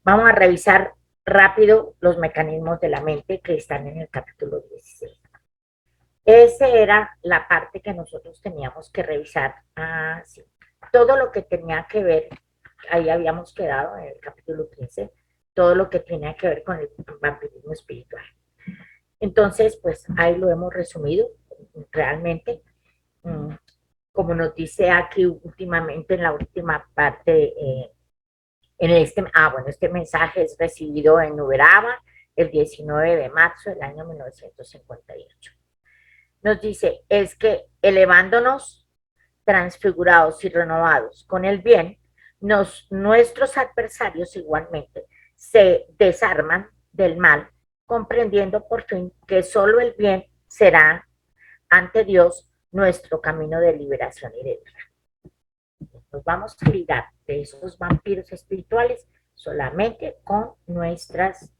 Vamos a revisar rápido los mecanismos de la mente que están en el capítulo 16. Esa era la parte que nosotros teníamos que revisar. Sí. Todo lo que tenía que ver, ahí habíamos quedado en el capítulo 15, todo lo que tenía que ver con el vampirismo espiritual. Entonces, pues ahí lo hemos resumido realmente. Como nos dice aquí últimamente en la última parte, este mensaje es recibido en Uberaba el 19 de marzo del año 1958. Nos dice, es que elevándonos, transfigurados y renovados con el bien, nuestros adversarios igualmente se desarman del mal, comprendiendo por fin que solo el bien será ante Dios nuestro camino de liberación y de vida. Nos vamos a librar de esos vampiros espirituales solamente con nuestras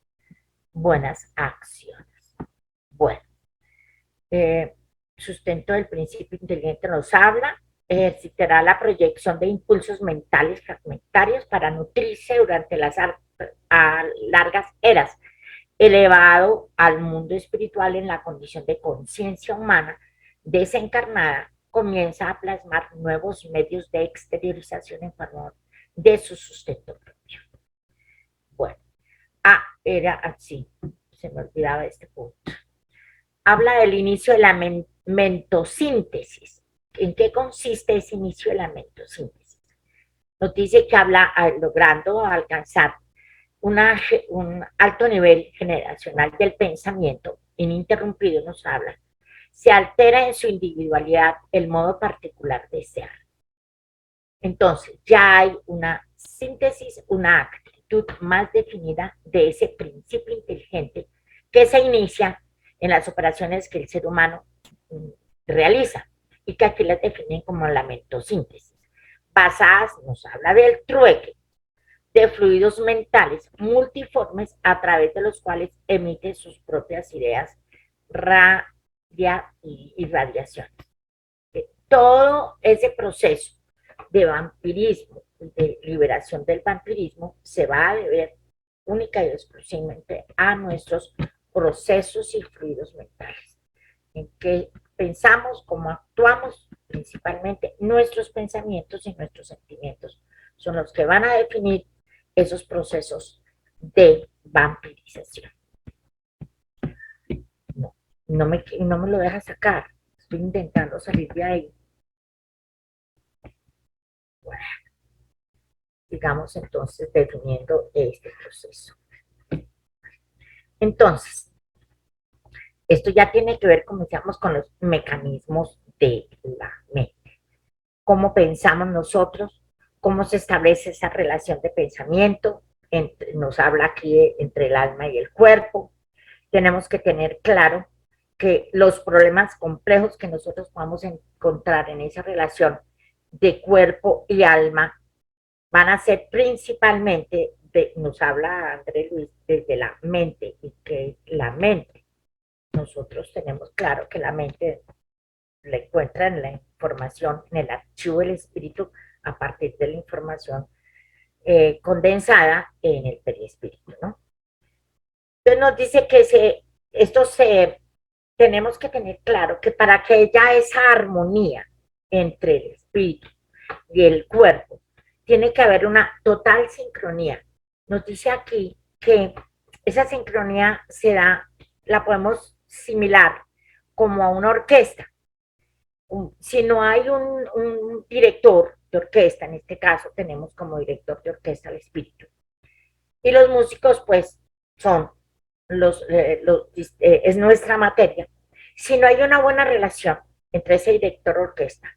buenas acciones. Bueno, sustento del principio inteligente nos habla, ejercitará la proyección de impulsos mentales fragmentarios para nutrirse durante las largas eras, elevado al mundo espiritual en la condición de conciencia humana desencarnada, comienza a plasmar nuevos medios de exteriorización en favor de su sustento propio. Bueno, era así, se me olvidaba este punto. Habla del inicio de la mentosíntesis. ¿En qué consiste ese inicio de la mentosíntesis? Nos dice que habla logrando alcanzar un alto nivel generacional del pensamiento, ininterrumpido nos habla, se altera en su individualidad el modo particular de ser. Entonces, ya hay una síntesis, una actitud más definida de ese principio inteligente que se inicia en las operaciones que el ser humano realiza y que aquí las definen como la mentosíntesis. Basadas, nos habla del trueque de fluidos mentales multiformes a través de los cuales emite sus propias ideas y radiaciones. Todo ese proceso de vampirismo, de liberación del vampirismo, se va a deber única y exclusivamente a nuestros procesos y fluidos mentales. En qué pensamos, cómo actuamos, principalmente nuestros pensamientos y nuestros sentimientos son los que van a definir esos procesos de vampirización. No me lo deja sacar, estoy intentando salir de ahí. Bueno, sigamos entonces definiendo este proceso. Entonces, esto ya tiene que ver, como decíamos, con los mecanismos de la mente. Cómo pensamos nosotros, cómo se establece esa relación de pensamiento, nos habla aquí entre el alma y el cuerpo. Tenemos que tener claro que los problemas complejos que nosotros podamos encontrar en esa relación de cuerpo y alma van a ser principalmente, nos habla André Luis, desde la mente, y que la mente, nosotros tenemos claro que la mente la encuentra en la información, en el archivo del espíritu, a partir de la información condensada en el perispíritu, ¿no? Entonces nos dice que tenemos que tener claro que para que haya esa armonía entre el espíritu y el cuerpo, tiene que haber una total sincronía. Nos dice aquí que esa sincronía la podemos similar como a una orquesta. Si no hay un director de orquesta, en este caso tenemos como director de orquesta al espíritu. Y los músicos, pues, son es nuestra materia. Si no hay una buena relación entre ese director de orquesta,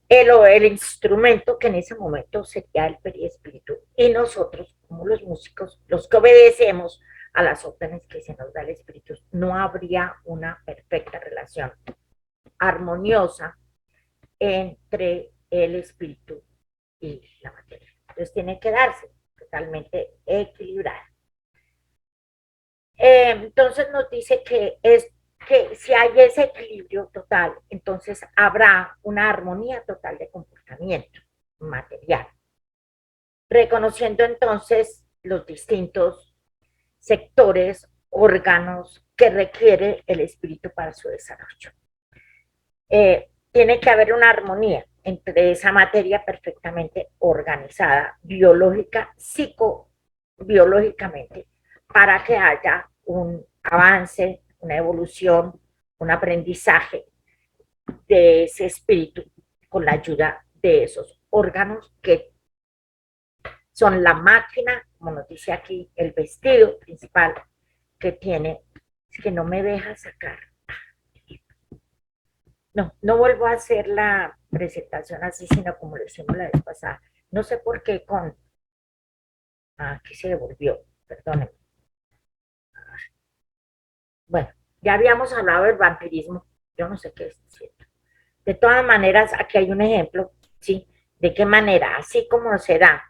el instrumento que en ese momento sería el periespíritu, y nosotros, como los músicos, los que obedecemos a las órdenes que se nos da el espíritu, no habría una perfecta relación armoniosa entre el espíritu y la materia. Entonces tiene que darse totalmente equilibrada. Entonces nos dice que si hay ese equilibrio total, entonces habrá una armonía total de comportamiento material. Reconociendo entonces los distintos sectores, órganos que requiere el espíritu para su desarrollo. Tiene que haber una armonía entre esa materia perfectamente organizada, biológica, psicobiológicamente, para que haya un avance, una evolución, un aprendizaje de ese espíritu con la ayuda de esos órganos que son la máquina, como nos dice aquí, el vestido principal que tiene, es que no me deja sacar. No, no vuelvo a hacer la presentación así, sino como lo hicimos la vez pasada. No sé por qué con... aquí se devolvió, perdónenme. Bueno, ya habíamos hablado del vampirismo, yo no sé qué es cierto. De todas maneras, aquí hay un ejemplo, ¿sí? De qué manera, así como se da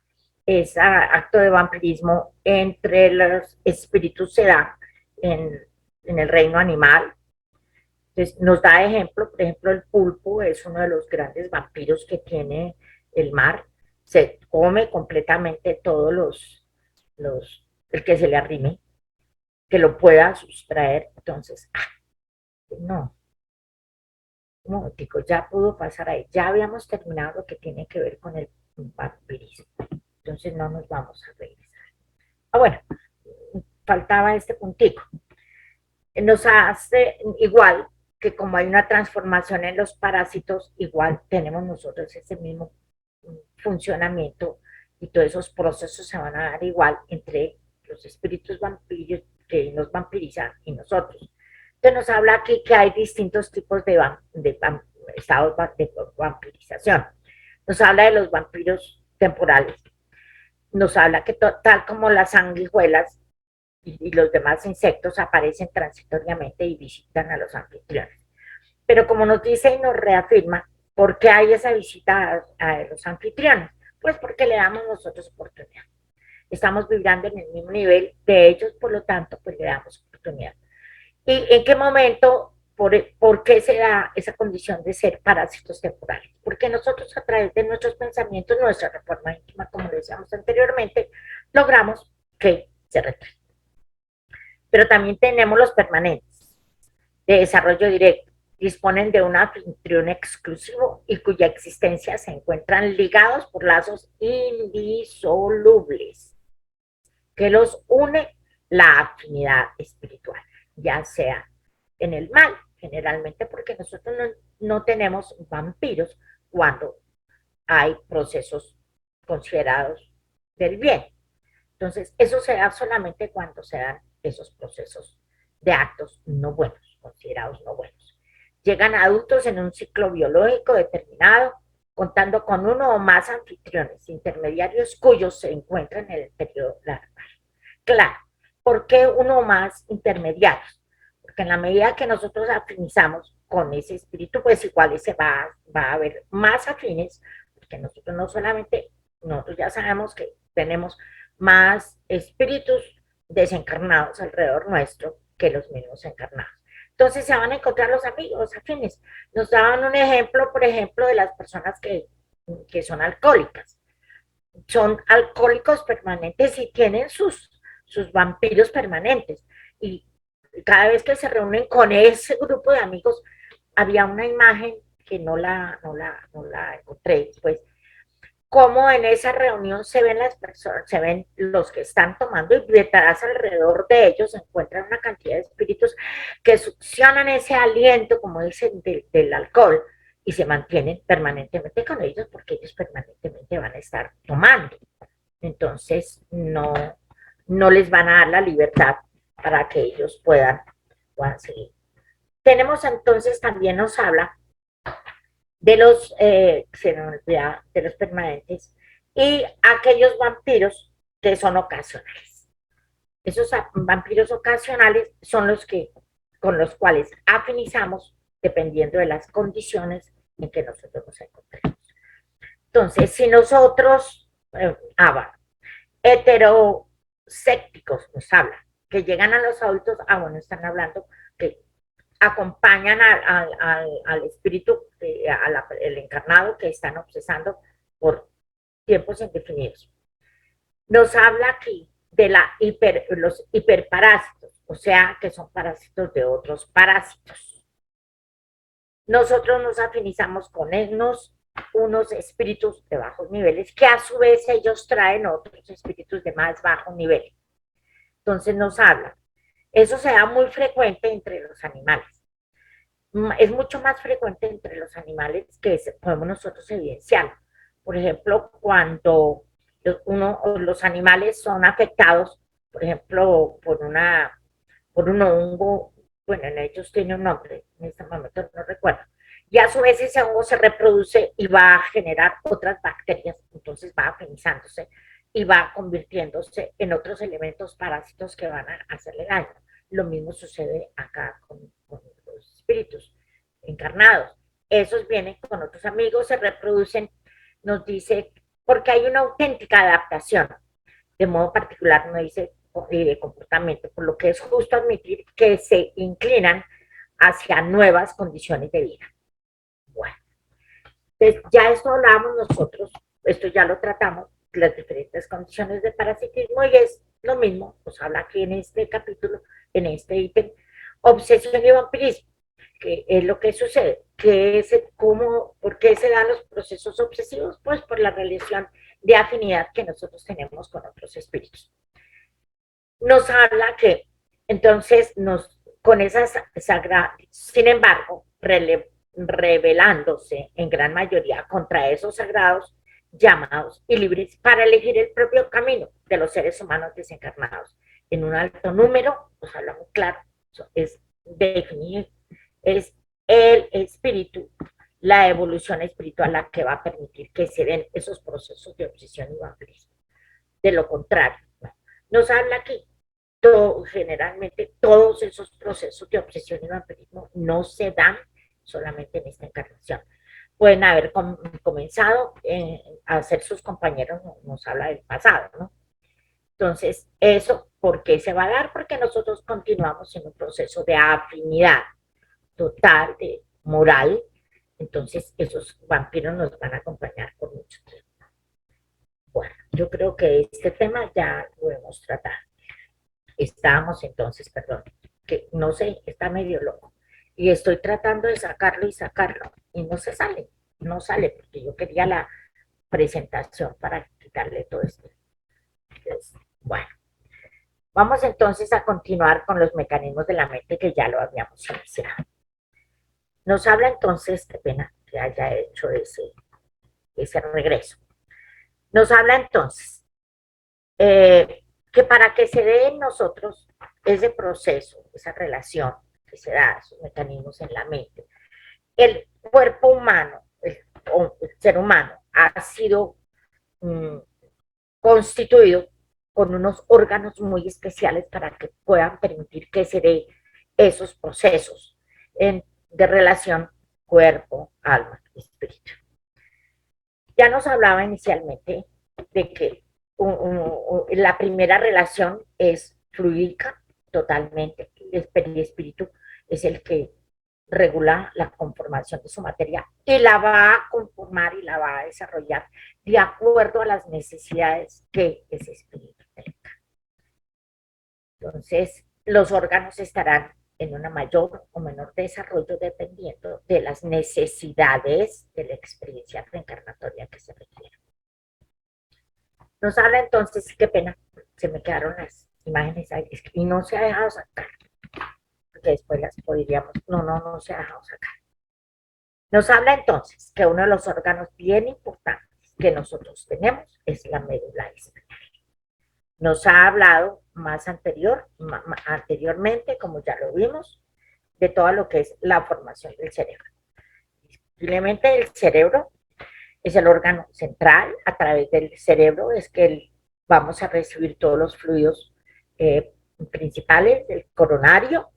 ese acto de vampirismo entre los espíritus, se da en el reino animal. Entonces, nos da ejemplo, por ejemplo, el pulpo es uno de los grandes vampiros que tiene el mar. Se come completamente todos el que se le arrime, que lo pueda sustraer. Entonces, no, un momentico, ya pudo pasar ahí. Ya habíamos terminado lo que tiene que ver con el vampirismo. Entonces no nos vamos a regresar. Bueno, faltaba este puntico. Nos hace igual que como hay una transformación en los parásitos, igual tenemos nosotros ese mismo funcionamiento y todos esos procesos se van a dar igual entre los espíritus vampiros que nos vampirizan y nosotros. Entonces nos habla aquí que hay distintos tipos de estados de vampirización. Nos habla de los vampiros temporales. Nos habla que tal como las sanguijuelas y los demás insectos aparecen transitoriamente y visitan a los anfitriones. Pero como nos dice y nos reafirma, ¿por qué hay esa visita a los anfitriones? Pues porque le damos nosotros oportunidad. Estamos vibrando en el mismo nivel de ellos, por lo tanto, pues le damos oportunidad. ¿Y en qué momento, por qué se da esa condición de ser parásitos temporales? Porque nosotros a través de nuestros pensamientos, nuestra reforma íntima, como decíamos anteriormente, logramos que se retraigan. Pero también tenemos los permanentes, de desarrollo directo. Disponen de un anfitrión exclusivo y cuya existencia se encuentran ligados por lazos indisolubles que los une la afinidad espiritual, ya sea en el mal, generalmente porque nosotros no tenemos vampiros cuando hay procesos considerados del bien. Entonces, eso se da solamente cuando se dan esos procesos de actos no buenos, considerados no buenos. Llegan adultos en un ciclo biológico determinado, contando con uno o más anfitriones intermediarios cuyos se encuentran en el periodo larval. Claro, ¿por qué uno o más intermediarios? Porque en la medida que nosotros afinizamos con ese espíritu, pues igual va a haber más afines, porque nosotros no solamente, nosotros ya sabemos que tenemos más espíritus desencarnados alrededor nuestro que los mismos encarnados. Entonces se van a encontrar los amigos afines. Nos daban un ejemplo, por ejemplo, de las personas que son alcohólicas. Son alcohólicos permanentes y tienen sus vampiros permanentes. Y cada vez que se reúnen con ese grupo de amigos, había una imagen que no la encontré, pues, cómo en esa reunión se ven las personas, se ven los que están tomando y detrás alrededor de ellos se encuentran una cantidad de espíritus que succionan ese aliento, como dicen, del alcohol y se mantienen permanentemente con ellos porque ellos permanentemente van a estar tomando. Entonces no les van a dar la libertad para que ellos puedan seguir. Tenemos entonces, también nos habla de de los permanentes y aquellos vampiros que son ocasionales. Esos vampiros ocasionales son los que con los cuales afinizamos dependiendo de las condiciones en que nosotros nos encontremos. Entonces, si nosotros, heterosépticos nos hablan, que llegan a los adultos, bueno, están hablando que acompañan al espíritu, el encarnado que están obsesando por tiempos indefinidos. Nos habla aquí los hiperparásitos, o sea, que son parásitos de otros parásitos. Nosotros nos afinizamos con unos espíritus de bajos niveles, que a su vez ellos traen otros espíritus de más bajo nivel. Entonces nos hablan. Eso se da muy frecuente entre los animales. Es mucho más frecuente entre los animales que podemos nosotros evidenciar. Por ejemplo, cuando los animales son afectados, por ejemplo, por un hongo, bueno, en ellos tiene un nombre, en este momento no recuerdo, y a su vez ese hongo se reproduce y va a generar otras bacterias, entonces va afinizándose y va convirtiéndose en otros elementos parásitos que van a hacerle daño. Lo mismo sucede acá con los espíritus encarnados. Esos vienen con otros amigos, se reproducen, nos dice, porque hay una auténtica adaptación. De modo particular, no dice de comportamiento, por lo que es justo admitir que se inclinan hacia nuevas condiciones de vida. Bueno, entonces ya esto hablábamos nosotros, esto ya lo tratamos, las diferentes condiciones de parasitismo, y es lo mismo, nos habla aquí en este capítulo, en este ítem, obsesión y vampirismo, que es lo que sucede, ¿por qué se dan los procesos obsesivos? Pues por la relación de afinidad que nosotros tenemos con otros espíritus. Nos habla que entonces con esas sagradas, sin embargo, rebelándose en gran mayoría contra esos sagrados llamados y libres para elegir el propio camino de los seres humanos desencarnados. En un alto número, pues habla muy claro, es definir, es el espíritu, la evolución espiritual la que va a permitir que se den esos procesos de obsesión y vampirismo. De lo contrario, nos habla aquí, generalmente todos esos procesos de obsesión y vampirismo no se dan solamente en esta encarnación. Pueden haber comenzado a ser sus compañeros, nos habla del pasado, ¿no? Entonces, ¿eso por qué se va a dar? Porque nosotros continuamos en un proceso de afinidad total, de moral. Entonces, esos vampiros nos van a acompañar por mucho tiempo. Bueno, yo creo que este tema ya lo hemos tratado. Estábamos entonces, perdón, que no sé, está medio loco. Y estoy tratando de sacarlo y sacarlo, y no se sale, no sale, porque yo quería la presentación para quitarle todo esto. Entonces, bueno, vamos entonces a continuar con los mecanismos de la mente que ya lo habíamos iniciado. Nos habla entonces, qué pena que haya hecho ese regreso. Nos habla entonces que para que se dé en nosotros ese proceso, esa relación que se da, esos mecanismos en la mente, el cuerpo humano, el ser humano, ha sido constituido con unos órganos muy especiales para que puedan permitir que se dé esos procesos de relación cuerpo, alma, espíritu. Ya nos hablaba inicialmente de que la primera relación es fluídica totalmente, el espíritu es el que regula la conformación de su materia y la va a conformar y la va a desarrollar de acuerdo a las necesidades que ese espíritu tenga. Entonces, los órganos estarán en una mayor o menor desarrollo dependiendo de las necesidades de la experiencia reencarnatoria que se requiere. Nos habla entonces, qué pena, se me quedaron las imágenes ahí y no se ha dejado sacar, porque después las podríamos, no se ha dejado sacar. Nos habla entonces que uno de los órganos bien importantes que nosotros tenemos es la médula espinal. Nos ha hablado anteriormente, como ya lo vimos, de todo lo que es la formación del cerebro. Simplemente el cerebro es el órgano central, a través del cerebro es que vamos a recibir todos los fluidos principales del coronario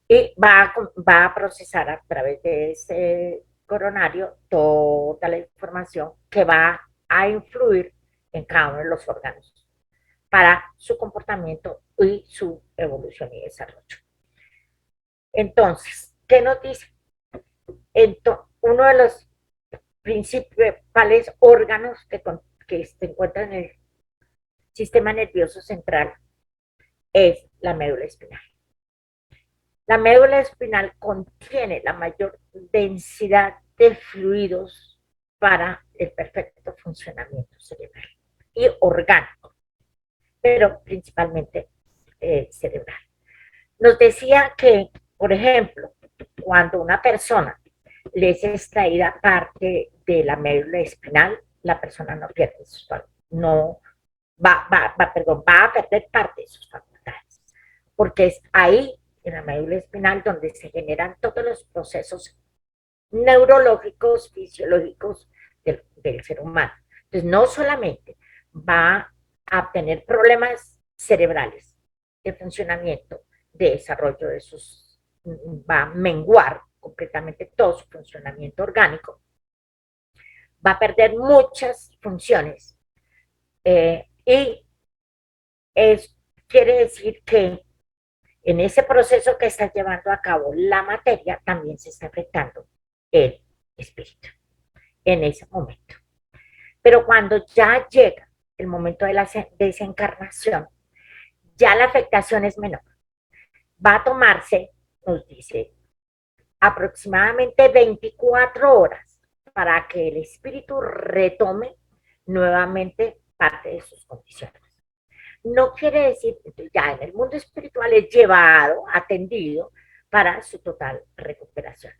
y va a procesar a través de ese coronario toda la información que va a influir en cada uno de los órganos para su comportamiento y su evolución y desarrollo. Entonces, ¿qué nos dice? Uno de los principales órganos que se encuentran en el sistema nervioso central es la médula espinal. La médula espinal contiene la mayor densidad de fluidos para el perfecto funcionamiento cerebral y orgánico, pero principalmente cerebral. Nos decía que, por ejemplo, cuando una persona le es extraída parte de la médula espinal, la persona no pierde sus facultades, no va a perder parte de sus facultades, porque es ahí, en la médula espinal, donde se generan todos los procesos neurológicos, fisiológicos del ser humano. Entonces, no solamente va a tener problemas cerebrales de funcionamiento, de desarrollo de sus, va a menguar completamente todo su funcionamiento orgánico, va a perder muchas funciones y es, quiere decir que en ese proceso que está llevando a cabo la materia también se está afectando el espíritu en ese momento. Pero cuando ya llega el momento de la desencarnación, ya la afectación es menor. Va a tomarse, nos dice, aproximadamente 24 horas para que el espíritu retome nuevamente parte de sus condiciones. No quiere decir que ya en el mundo espiritual es llevado, atendido para su total recuperación,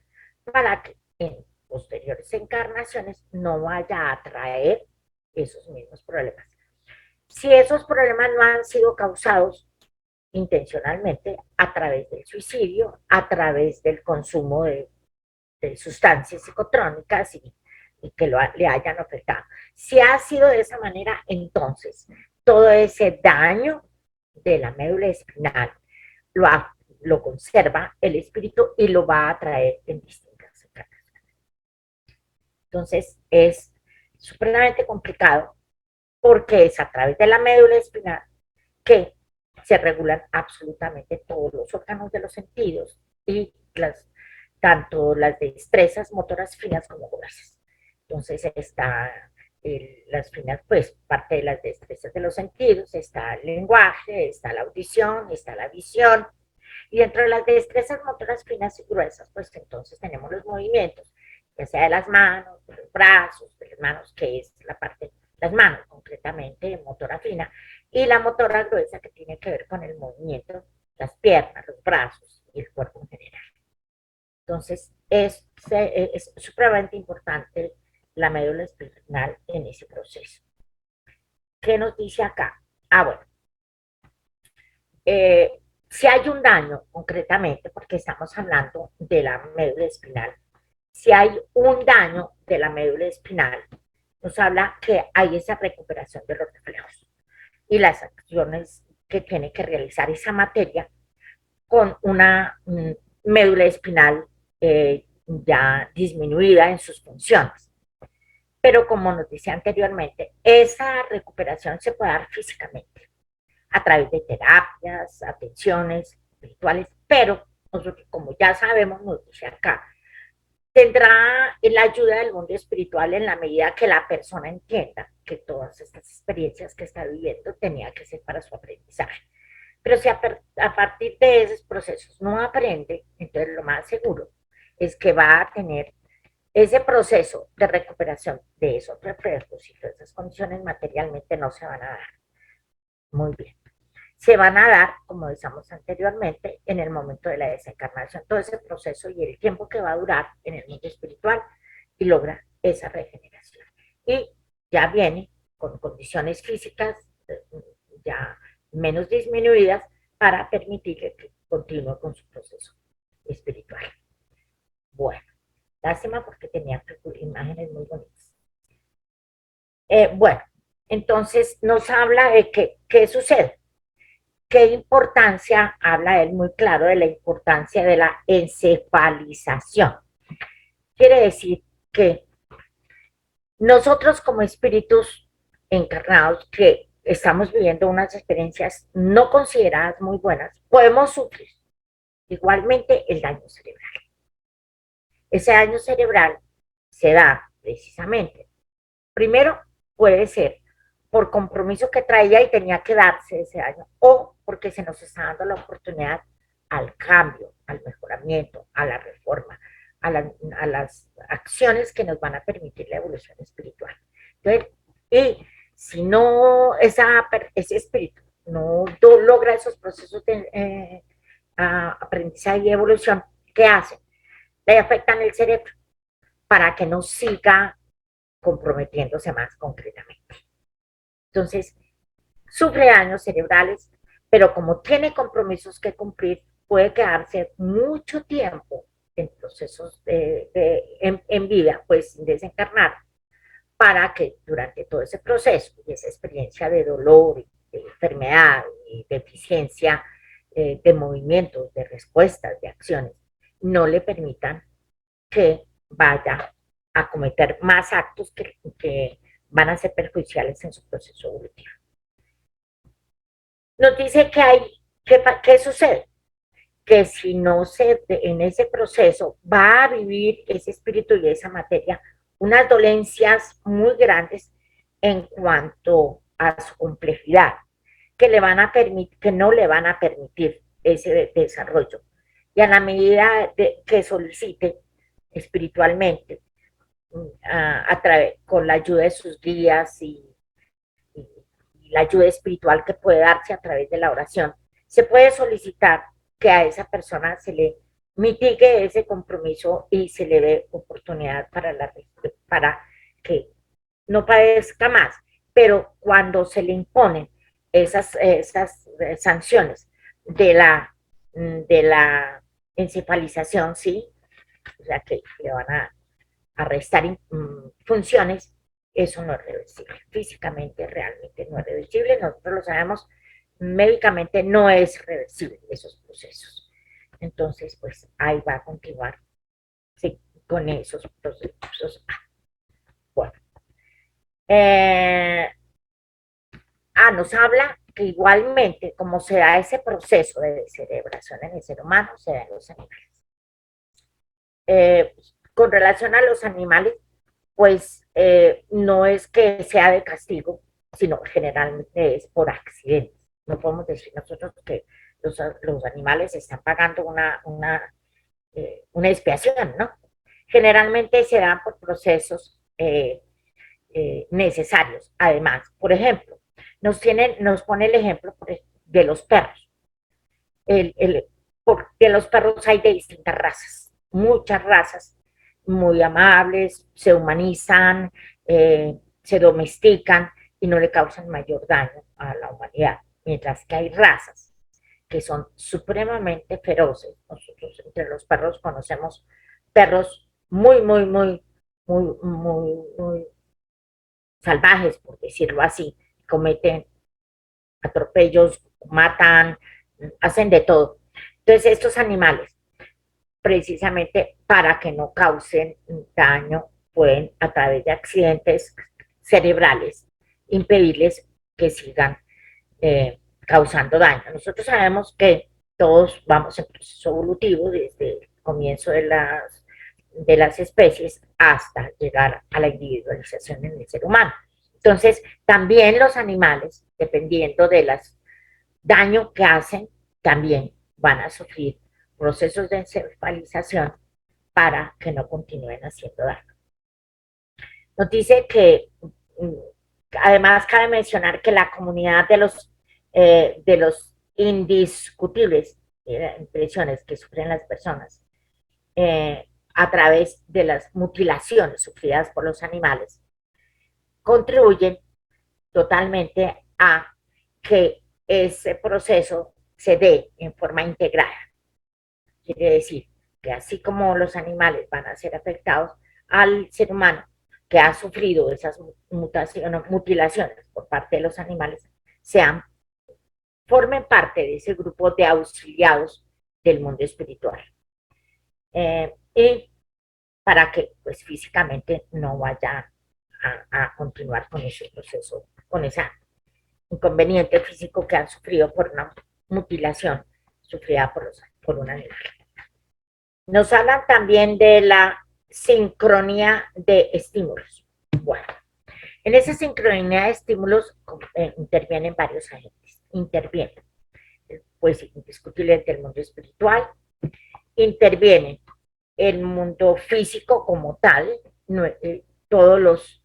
para que en posteriores encarnaciones no vaya a traer esos mismos problemas. Si esos problemas no han sido causados intencionalmente a través del suicidio, a través del consumo de sustancias psicotrónicas y que le hayan afectado. Si ha sido de esa manera, entonces todo ese daño de la médula espinal lo conserva el espíritu y lo va a traer en distintas encarnaciones. Entonces es supremamente complicado porque es a través de la médula espinal que se regulan absolutamente todos los órganos de los sentidos y tanto las destrezas motoras finas como gruesas. Entonces está las finas, pues parte de las destrezas de los sentidos, está el lenguaje, está la audición, está la visión, y dentro de las destrezas motoras finas y gruesas, pues entonces tenemos los movimientos, ya sea de las manos, de los brazos, de las manos, que es la parte, las manos concretamente, motora fina, y la motora gruesa que tiene que ver con el movimiento, las piernas, los brazos y el cuerpo en general. Entonces, es supremamente importante la médula espinal en ese proceso. ¿Qué nos dice acá? Bueno, si hay un daño concretamente, porque estamos hablando de la médula espinal, si hay un daño de la médula espinal, nos habla que hay esa recuperación de los reflejos y las acciones que tiene que realizar esa materia con una médula espinal ya disminuida en sus funciones. Pero como nos decía anteriormente, esa recuperación se puede dar físicamente a través de terapias, atenciones espirituales, pero nosotros, como ya sabemos, nos dice acá, tendrá la ayuda del mundo espiritual en la medida que la persona entienda que todas estas experiencias que está viviendo tenía que ser para su aprendizaje. Pero si a partir de esos procesos no aprende, entonces lo más seguro es que va a tener ese proceso de recuperación de esos reflejos y de esas condiciones materialmente no se van a dar. Muy bien. Se van a dar, como decíamos anteriormente, en el momento de la desencarnación, todo ese proceso y el tiempo que va a durar en el mundo espiritual y logra esa regeneración. Y ya viene con condiciones físicas ya menos disminuidas para permitirle que continúe con su proceso espiritual. Bueno, lástima porque tenía imágenes muy bonitas. Bueno, entonces nos habla de qué sucede. ¿Qué importancia? Habla él muy claro de la importancia de la encefalización. Quiere decir que nosotros como espíritus encarnados que estamos viviendo unas experiencias no consideradas muy buenas, podemos sufrir igualmente el daño cerebral. Ese daño cerebral se da precisamente, primero puede ser por compromiso que traía y tenía que darse ese daño, o porque se nos está dando la oportunidad al cambio, al mejoramiento, a la reforma, a las acciones que nos van a permitir la evolución espiritual. Entonces, y si no ese espíritu no logra esos procesos de aprendizaje y evolución, ¿qué hace? Le afectan el cerebro para que no siga comprometiéndose más concretamente. Entonces, sufre daños cerebrales, pero como tiene compromisos que cumplir, puede quedarse mucho tiempo en procesos en vida, pues sin desencarnar, para que durante todo ese proceso y esa experiencia de dolor, de enfermedad y deficiencia de movimientos, de respuestas, de acciones, no le permitan que vaya a cometer más actos que van a ser perjudiciales en su proceso evolutivo. Nos dice ¿qué sucede? Que si no se, en ese proceso va a vivir ese espíritu y esa materia unas dolencias muy grandes en cuanto a su complejidad, que no le van a permitir ese desarrollo. Y a la medida que solicite espiritualmente, con la ayuda de sus guías y la ayuda espiritual que puede darse a través de la oración, se puede solicitar que a esa persona se le mitigue ese compromiso y se le dé oportunidad para que no padezca más. Pero cuando se le imponen esas sanciones de la encefalización, ¿sí? O sea, que le van a restar funciones, eso no es reversible. Físicamente realmente no es reversible, nosotros lo sabemos, médicamente no es reversible esos procesos. Entonces, pues ahí va a continuar, sí, con esos procesos. Bueno, nos habla que igualmente, como se da ese proceso de descerebración en el ser humano, se da en los animales. Con relación a los animales, pues no es que sea de castigo, sino generalmente es por accidentes. No podemos decir nosotros que los animales están pagando una expiación, ¿no? Generalmente se dan por procesos necesarios. Además, por ejemplo, nos pone el ejemplo de los perros. Porque los perros hay de distintas razas, muchas razas muy amables, se humanizan, se domestican y no le causan mayor daño a la humanidad, mientras que hay razas que son supremamente feroces. Nosotros entre los perros conocemos perros muy salvajes, por decirlo así, cometen atropellos, matan, hacen de todo. Entonces, estos animales, precisamente para que no causen daño, pueden, a través de accidentes cerebrales, impedirles que sigan causando daño. Nosotros sabemos que todos vamos en proceso evolutivo desde el comienzo de las especies hasta llegar a la individualización en el ser humano. Entonces, también los animales, dependiendo de los daños que hacen, también van a sufrir procesos de encefalización para que no continúen haciendo daño. Nos dice que, además, cabe mencionar que la comunidad de los indiscutibles impresiones que sufren las personas a través de las mutilaciones sufridas por los animales contribuyen totalmente a que ese proceso se dé en forma integrada. Quiere decir que así como los animales van a ser afectados, al ser humano que ha sufrido esas mutilaciones por parte de los animales, formen parte de ese grupo de auxiliados del mundo espiritual. Y para que pues físicamente no vaya a continuar con ese proceso, con ese inconveniente físico que han sufrido por una mutilación sufrida por un animal. Nos hablan también de la sincronía de estímulos. Bueno, En esa sincronía de estímulos intervienen varios agentes. Intervienen, pues indiscutiblemente el mundo espiritual, intervienen el mundo físico como tal, todos los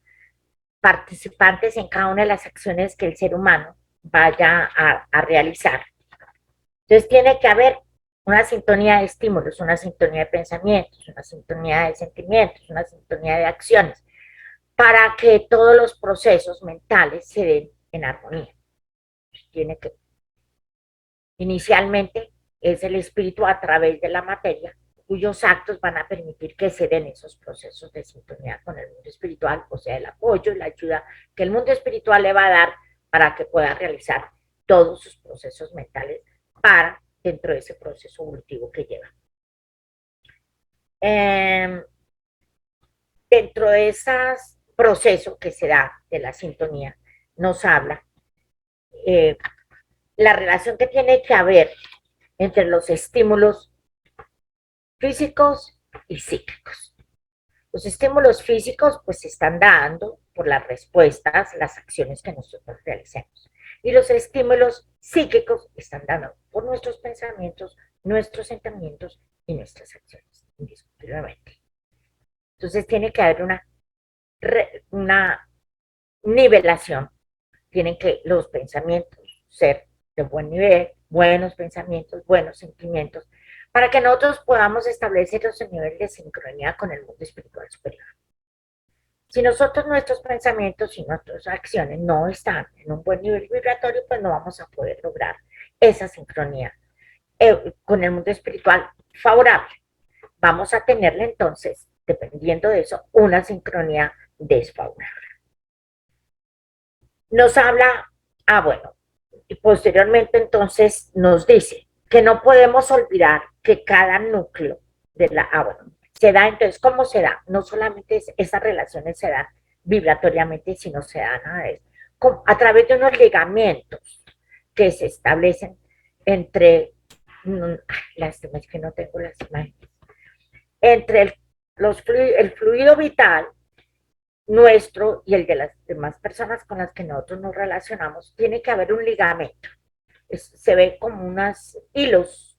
participantes en cada una de las acciones que el ser humano vaya a realizar. Entonces tiene que haber una sintonía de estímulos, una sintonía de pensamientos, una sintonía de sentimientos, una sintonía de acciones, para que todos los procesos mentales se den en armonía. Tiene que, inicialmente, es el espíritu a través de la materia, cuyos actos van a permitir que se den esos procesos de sintonía con el mundo espiritual, o sea, el apoyo y la ayuda que el mundo espiritual le va a dar para que pueda realizar todos sus procesos mentales para dentro de ese proceso evolutivo que lleva. Dentro de ese proceso que se da de la sintonía, nos habla la relación que tiene que haber entre los estímulos físicos y psíquicos. Los estímulos físicos pues se están dando por las respuestas, las acciones que nosotros realicemos. Y los estímulos psíquicos están dando por nuestros pensamientos, nuestros sentimientos y nuestras acciones, indiscutiblemente. Entonces tiene que haber una nivelación. Tienen que los pensamientos ser de buen nivel, buenos pensamientos, buenos sentimientos, para que nosotros podamos establecer ese nivel de sincronía con el mundo espiritual superior. Si nosotros nuestros pensamientos y nuestras acciones no están en un buen nivel vibratorio, pues no vamos a poder lograr esa sincronía con el mundo espiritual favorable. Vamos a tenerle entonces, dependiendo de eso, una sincronía desfavorable. Nos habla, bueno, y posteriormente entonces nos dice que no podemos olvidar que cada núcleo de la, bueno, se da, entonces, ¿cómo se da? No solamente esas relaciones se dan vibratoriamente, sino se dan a través de unos ligamentos que se establecen entre, lástima es que no tengo las imágenes, entre el fluido vital nuestro y el de las demás personas con las que nosotros nos relacionamos, tiene que haber un ligamento. Se ve como unos hilos,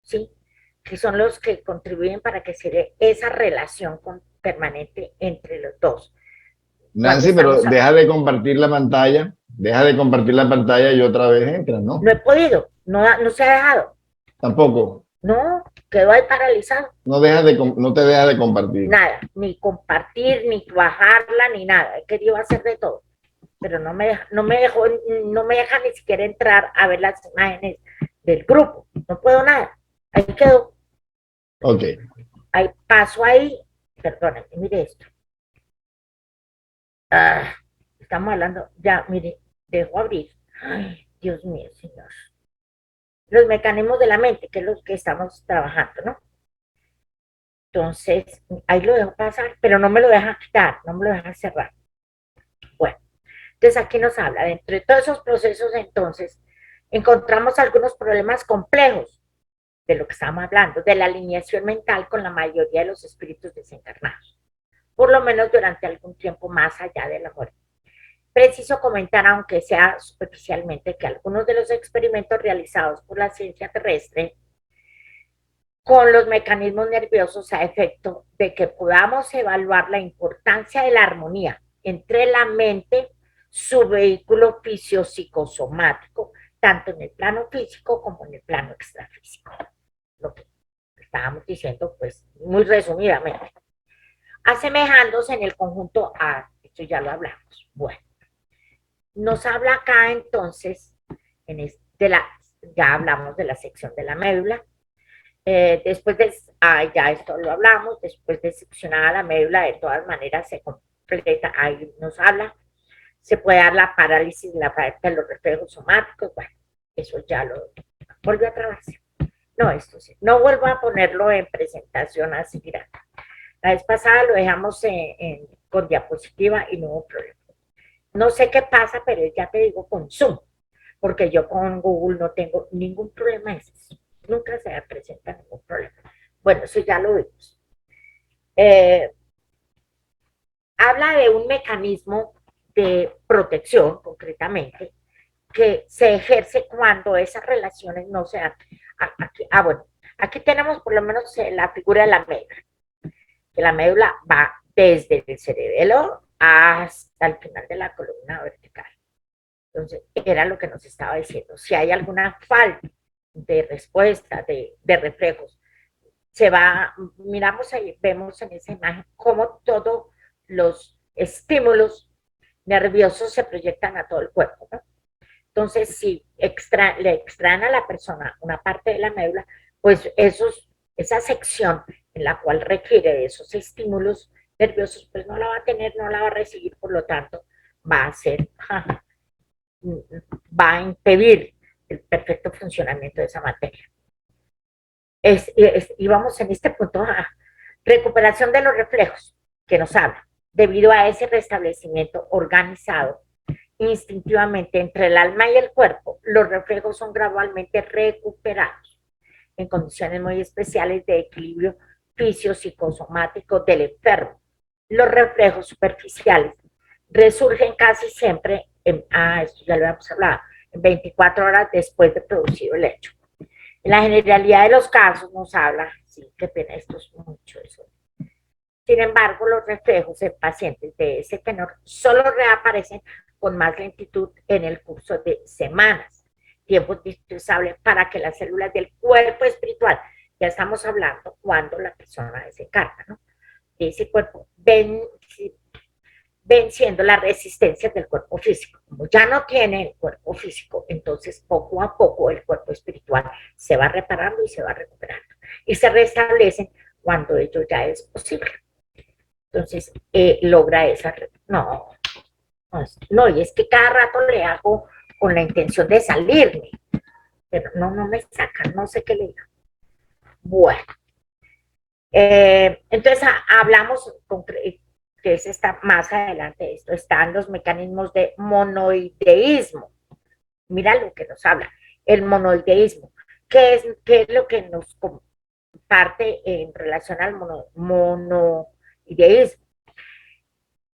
¿sí? Que son los que contribuyen para que se dé esa relación permanente entre los dos. Nancy, pero deja de compartir la pantalla y otra vez entra, ¿no? No he podido, no se ha dejado. Tampoco. No, quedó ahí paralizado. No te deja de compartir. Nada, ni compartir, ni bajarla, ni nada. He querido hacer de todo, pero no me deja ni siquiera entrar a ver las imágenes del grupo. No puedo nada. Ahí quedó. Ok. Ahí paso ahí. Perdónenme, mire esto. Estamos hablando, ya, mire, dejo abrir. Ay, Dios mío, Señor. Los mecanismos de la mente, que es lo que estamos trabajando, ¿no? Entonces, ahí lo dejo pasar, pero no me lo deja quitar, no me lo deja cerrar. Bueno, entonces aquí nos habla, dentro de todos esos procesos, entonces, encontramos algunos problemas complejos de lo que estamos hablando, de la alineación mental con la mayoría de los espíritus desencarnados, por lo menos durante algún tiempo más allá de la muerte. Preciso comentar, aunque sea superficialmente, que algunos de los experimentos realizados por la ciencia terrestre con los mecanismos nerviosos a efecto de que podamos evaluar la importancia de la armonía entre la mente, su vehículo fisiopsicosomático, tanto en el plano físico como en el plano extrafísico. Lo que estábamos diciendo, pues, muy resumidamente. Asemejándose en el conjunto a, esto ya lo hablamos. Bueno, nos habla acá entonces, ya hablamos de la sección de la médula. Después de, ya esto lo hablamos, después de seccionada la médula, de todas maneras se completa, ahí nos habla, se puede dar la parálisis de la pared de los reflejos somáticos, bueno, eso ya lo volvió a trabarse. No, esto sí, no vuelvo a ponerlo en presentación así, mira. La vez pasada lo dejamos con diapositiva y no hubo problema. No sé qué pasa, pero ya te digo con Zoom, porque yo con Google no tengo ningún problema en eso. Nunca se presenta ningún problema. Bueno, eso ya lo vimos. Habla de un mecanismo de protección, concretamente, que se ejerce cuando esas relaciones no se dan. Bueno, aquí tenemos por lo menos la figura de la médula, que la médula va desde el cerebelo hasta el final de la columna vertical. Entonces, era lo que nos estaba diciendo. Si hay alguna falta de respuesta, de reflejos, miramos ahí, vemos en esa imagen cómo todos los estímulos nerviosos se proyectan a todo el cuerpo, ¿no? Entonces, si le extraen a la persona una parte de la médula, pues esa sección en la cual requiere de esos estímulos nerviosos, pues no la va a tener, no la va a recibir, por lo tanto, va a ser, va a impedir el perfecto funcionamiento de esa materia. Y vamos en este punto a recuperación de los reflejos que nos habla, debido a ese restablecimiento organizado instintivamente entre el alma y el cuerpo, los reflejos son gradualmente recuperados en condiciones muy especiales de equilibrio fisiopsicosomático del enfermo. Los reflejos superficiales resurgen casi siempre, esto ya lo habíamos hablado, en 24 horas después de producido el hecho. En la generalidad de los casos nos habla, sí, qué pena, esto es mucho eso. Sin embargo, los reflejos en pacientes de ese tenor solo reaparecen con más lentitud en el curso de semanas, tiempo indispensable para que las células del cuerpo espiritual, ya estamos hablando cuando la persona desencarna, ¿no? Ese cuerpo venciendo la resistencia del cuerpo físico. Como ya no tiene el cuerpo físico, entonces poco a poco el cuerpo espiritual se va reparando y se va recuperando. Y se restablecen cuando ello ya es posible. Entonces, logra esa... No, y es que cada rato le hago con la intención de salirme, pero no me sacan, no sé qué le digo. Bueno, entonces hablamos que es está más adelante de esto, están los mecanismos de monoideísmo. Mira lo que nos habla, el monoideísmo. ¿Qué es lo que nos comparte en relación al monoideísmo?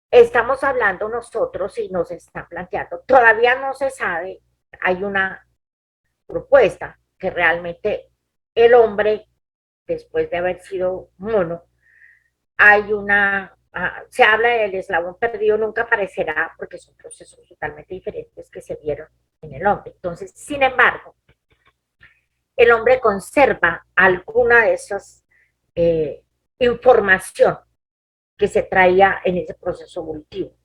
Estamos hablando nosotros y nos están planteando, todavía no se sabe, hay una propuesta que realmente el hombre, después de haber sido mono, hay se habla del eslabón perdido, nunca aparecerá porque son procesos totalmente diferentes que se vieron en el hombre. Entonces, sin embargo, el hombre conserva alguna de esas información que se traía en ese proceso evolutivo.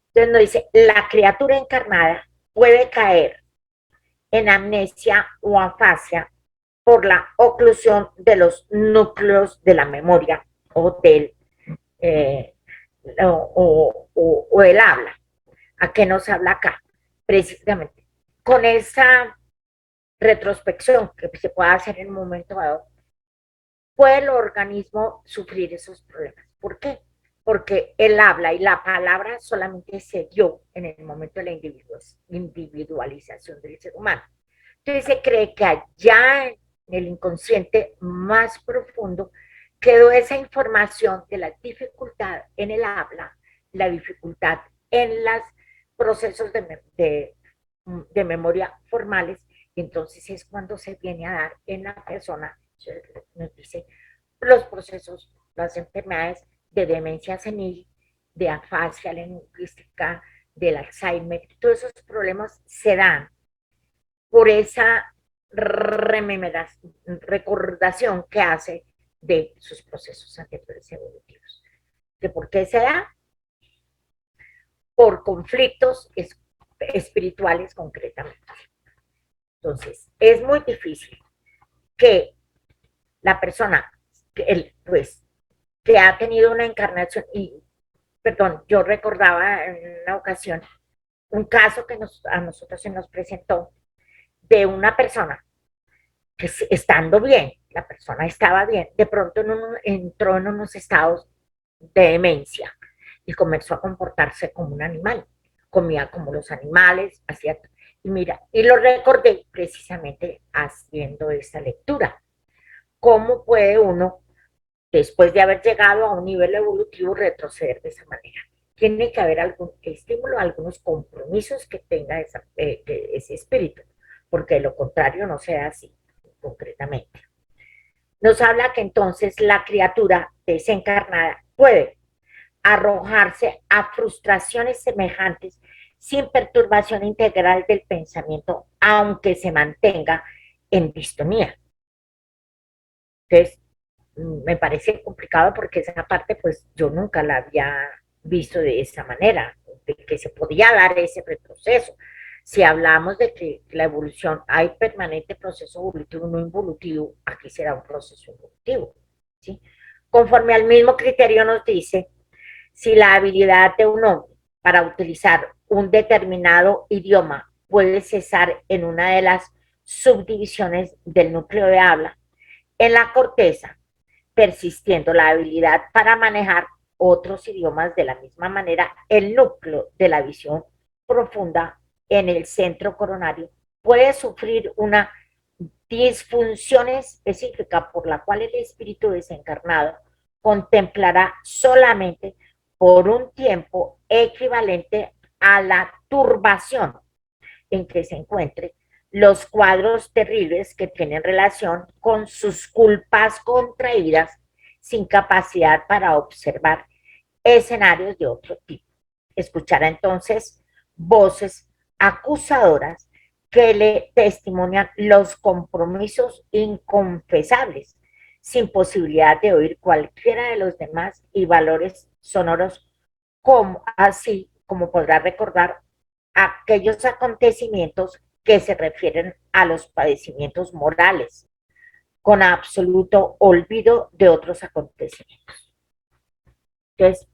Entonces nos dice, la criatura encarnada puede caer en amnesia o afasia por la oclusión de los núcleos de la memoria o del el habla. ¿A qué nos habla acá? Precisamente con esa retrospección que se puede hacer en un momento dado, puede el organismo sufrir esos problemas. ¿Por qué? Porque el habla y la palabra solamente se dio en el momento de la individualización del ser humano. Entonces se cree que allá en el inconsciente más profundo quedó esa información de la dificultad en el habla, la dificultad en los procesos de memoria formales, y entonces es cuando se viene a dar en la persona, nos dice, los procesos, las enfermedades de demencia senil, de afasia lingüística, del Alzheimer, todos esos problemas se dan por esa recordación que hace de sus procesos anteriores evolutivos. ¿De por qué se da? Por conflictos espirituales concretamente. Entonces, es muy difícil que la persona, que ha tenido una encarnación, perdón, yo recordaba en una ocasión un caso que a nosotros se nos presentó de una persona que estando bien, la persona estaba bien, de pronto entró en unos estados de demencia y comenzó a comportarse como un animal, comía como los animales, hacía, y mira, y lo recordé precisamente haciendo esta lectura. ¿Cómo puede uno, después de haber llegado a un nivel evolutivo, retroceder de esa manera? tiene que haber algún estímulo, algunos compromisos que tenga que ese espíritu, porque de lo contrario no sea así concretamente. Nos habla que entonces la criatura desencarnada puede arrojarse a frustraciones semejantes sin perturbación integral del pensamiento, aunque se mantenga en distonía. Entonces, me parece complicado porque esa parte, pues yo nunca la había visto de esa manera, de que se podía dar ese retroceso. Si hablamos de que la evolución, hay permanente proceso evolutivo, no involutivo, aquí será un proceso evolutivo. ¿Sí? Conforme al mismo criterio nos dice, si la habilidad de un hombre para utilizar un determinado idioma puede cesar en una de las subdivisiones del núcleo de habla, en la corteza, persistiendo la habilidad para manejar otros idiomas de la misma manera, el núcleo de la visión profunda en el centro coronario puede sufrir una disfunción específica por la cual el espíritu desencarnado contemplará solamente por un tiempo equivalente a la turbación en que se encuentre los cuadros terribles que tienen relación con sus culpas contraídas sin capacidad para observar escenarios de otro tipo. Escuchará entonces voces acusadoras que le testimonian los compromisos inconfesables, sin posibilidad de oír cualquiera de los demás y valores sonoros, como, así como podrá recordar aquellos acontecimientos que se refieren a los padecimientos morales, con absoluto olvido de otros acontecimientos. Entonces,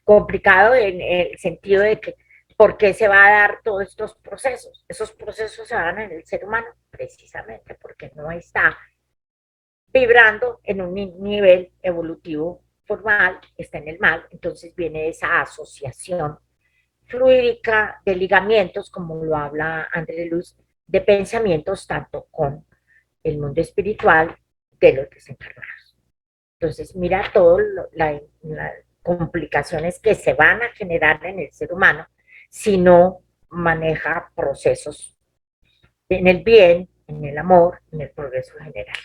complicado en el sentido de que por qué se va a dar todos estos procesos. Esos procesos se dan en el ser humano precisamente porque no está vibrando en un nivel evolutivo formal, está en el mal, entonces viene esa asociación fluídica de ligamientos, como lo habla André Luz, de pensamientos tanto con el mundo espiritual de los desencarnados. Entonces, mira todas las complicaciones que se van a generar en el ser humano si no maneja procesos en el bien, en el amor, en el progreso general.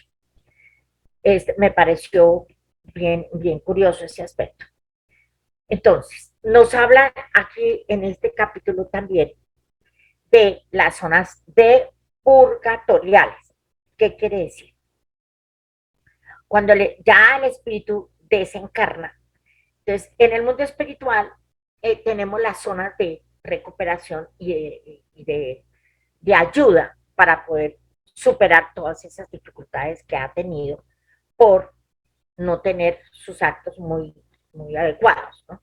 Me pareció bien curioso ese aspecto. Entonces, nos habla aquí en este capítulo también de las zonas de purgatoriales. ¿Qué quiere decir? Cuando ya el espíritu desencarna, entonces en el mundo espiritual tenemos las zonas de recuperación de ayuda para poder superar todas esas dificultades que ha tenido por no tener sus actos muy adecuados, ¿no?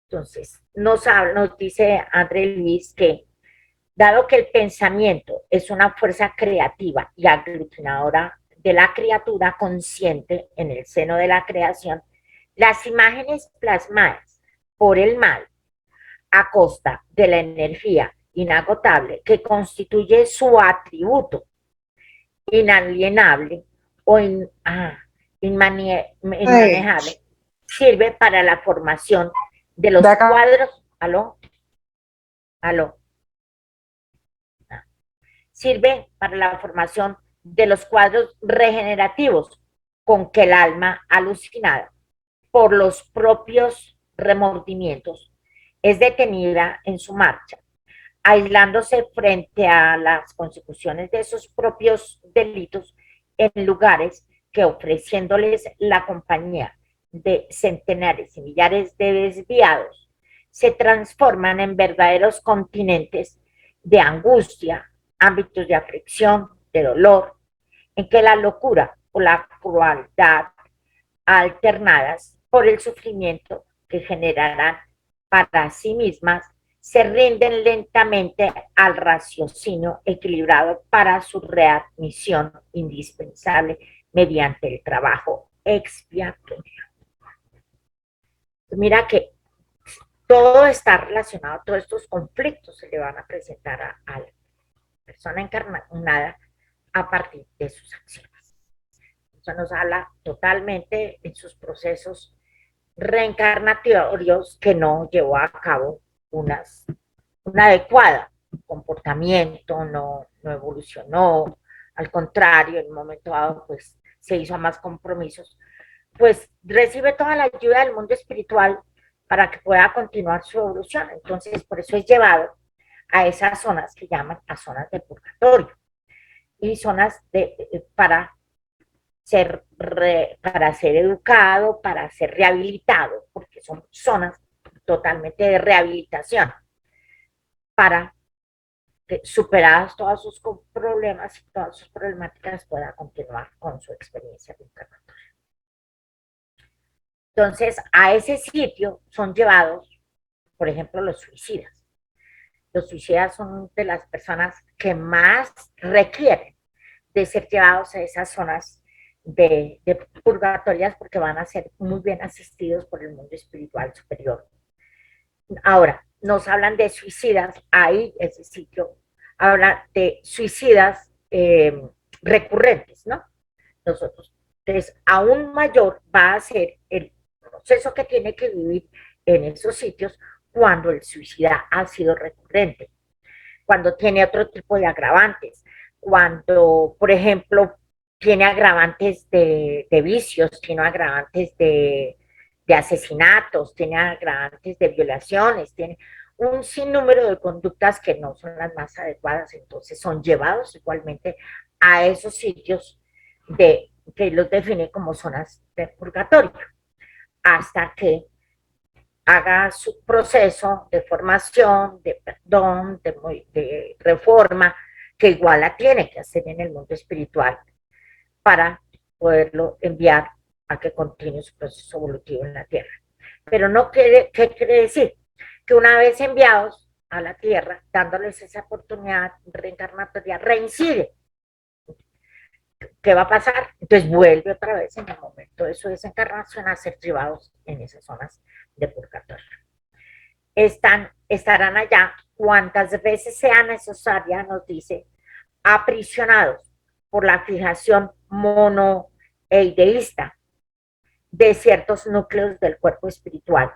Entonces, nos dice André Luis que dado que el pensamiento es una fuerza creativa y aglutinadora de la criatura consciente en el seno de la creación, las imágenes plasmadas por el mal a costa de la energía inagotable que constituye su atributo inalienable o inmanejable, sirve para la formación de los cuadros. ¿Aló? ¿Aló? Sirve para la formación de los cuadros regenerativos con que el alma alucinada por los propios remordimientos es detenida en su marcha, aislándose frente a las consecuciones de sus propios delitos en lugares que ofreciéndoles la compañía de centenares y millares de desviados, se transforman en verdaderos continentes de angustia, ámbitos de aflicción, de dolor, en que la locura o la crueldad alternadas por el sufrimiento que generarán para sí mismas, se rinden lentamente al raciocinio equilibrado para su readmisión indispensable mediante el trabajo expiatorio. Mira que todo está relacionado, todos estos conflictos se le van a presentar a la persona encarnada a partir de sus acciones. Eso nos habla totalmente en sus procesos reencarnatorios que no llevó a cabo una adecuada comportamiento, no evolucionó, al contrario, en un momento dado, pues se hizo a más compromisos, pues recibe toda la ayuda del mundo espiritual para que pueda continuar su evolución. Entonces, por eso es llevado a esas zonas que llaman a zonas de purgatorio y zonas para ser educado, para ser rehabilitado, porque son zonas totalmente de rehabilitación, para que superadas todos sus problemas y todas sus problemáticas pueda continuar con su experiencia reencarnatoria. Entonces, a ese sitio son llevados, por ejemplo, los suicidas. Los suicidas son de las personas que más requieren de ser llevados a esas zonas de purgatorias porque van a ser muy bien asistidos por el mundo espiritual superior. Ahora, nos hablan de suicidas, ahí ese sitio habla de suicidas recurrentes, ¿no? Nosotros, entonces, aún mayor va a ser el proceso que tiene que vivir en esos sitios cuando el suicida ha sido recurrente, cuando tiene otro tipo de agravantes, cuando, por ejemplo, tiene agravantes de vicios, tiene agravantes de asesinatos, tiene agravantes de violaciones, tiene un sinnúmero de conductas que no son las más adecuadas, entonces son llevados igualmente a esos sitios que los define como zonas de purgatorio, hasta que haga su proceso de formación, de perdón, de reforma, que igual la tiene que hacer en el mundo espiritual para poderlo enviar a que continúe su proceso evolutivo en la Tierra. Pero no quiere, ¿qué quiere decir? Que una vez enviados a la Tierra, dándoles esa oportunidad reencarnatoria, reincide. ¿Qué va a pasar? Entonces vuelve otra vez en el momento de su desencarnación a ser llevados en esas zonas de purgatorio. Estarán allá cuantas veces sea necesaria, nos dice, aprisionados por la fijación monoeideísta de ciertos núcleos del cuerpo espiritual,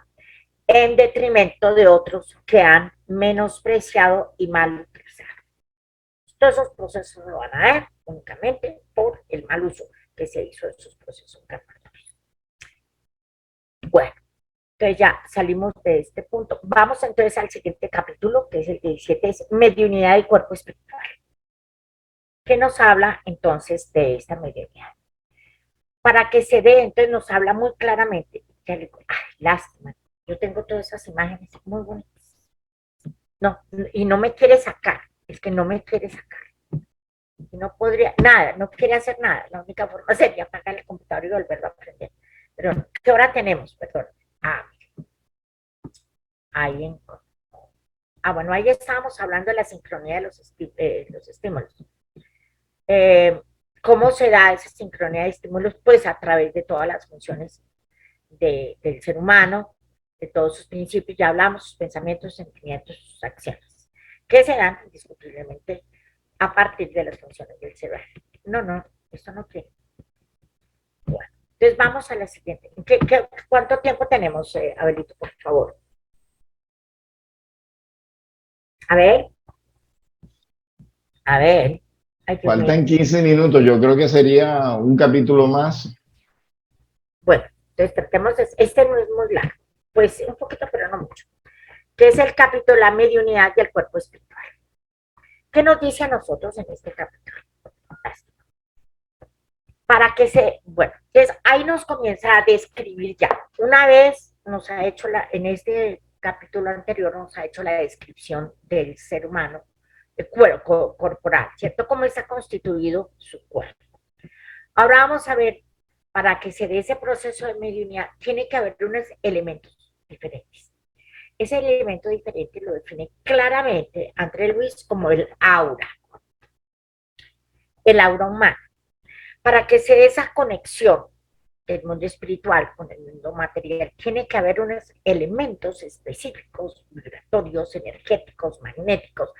en detrimento de otros que han menospreciado y mal utilizado. Todos esos procesos lo van a dar únicamente por el mal uso que se hizo de esos procesos encarnatorios. Bueno, entonces ya salimos de este punto. Vamos entonces al siguiente capítulo, que es el 17, es mediunidad y cuerpo espiritual, que nos habla entonces de esta mediunidad. Para que se dé, entonces nos habla muy claramente. Ya le digo, ay, lástima, yo tengo todas esas imágenes muy bonitas. No, y no me quiere sacar, es que no me quiere sacar. Y no podría, nada, no quiere hacer nada. La única forma sería apagar el computador y volverlo a aprender. Pero, ¿qué hora tenemos? Perdón. Ahí en... bueno, ahí estábamos hablando de la sincronía de los estímulos. ¿Cómo se da esa sincronía de estímulos? Pues a través de todas las funciones del ser humano, de todos sus principios, ya hablamos, sus pensamientos, sentimientos, sus acciones, que se dan indiscutiblemente a partir de las funciones del cerebro. No, esto no quiere. Bueno, entonces vamos a la siguiente. ¿Cuánto tiempo tenemos, Abelito, por favor? A ver. Ay, faltan 15 minutos, yo creo que sería un capítulo más. Bueno, entonces tratemos este no es muy largo, pues un poquito, pero no mucho, que es el capítulo La mediunidad y el cuerpo espiritual. ¿Qué nos dice a nosotros en este capítulo? Para que bueno, entonces ahí nos comienza a describir ya. Una vez nos ha hecho en este capítulo anterior nos ha hecho la descripción del ser humano, el cuerpo corporal, ¿cierto? Cómo está constituido su cuerpo. Ahora vamos a ver, para que se dé ese proceso de mediunidad, tiene que haber unos elementos diferentes. Ese elemento diferente lo define claramente André Luis como el aura humano. Para que se dé esa conexión del mundo espiritual con el mundo material, tiene que haber unos elementos específicos, vibratorios, energéticos, magnéticos,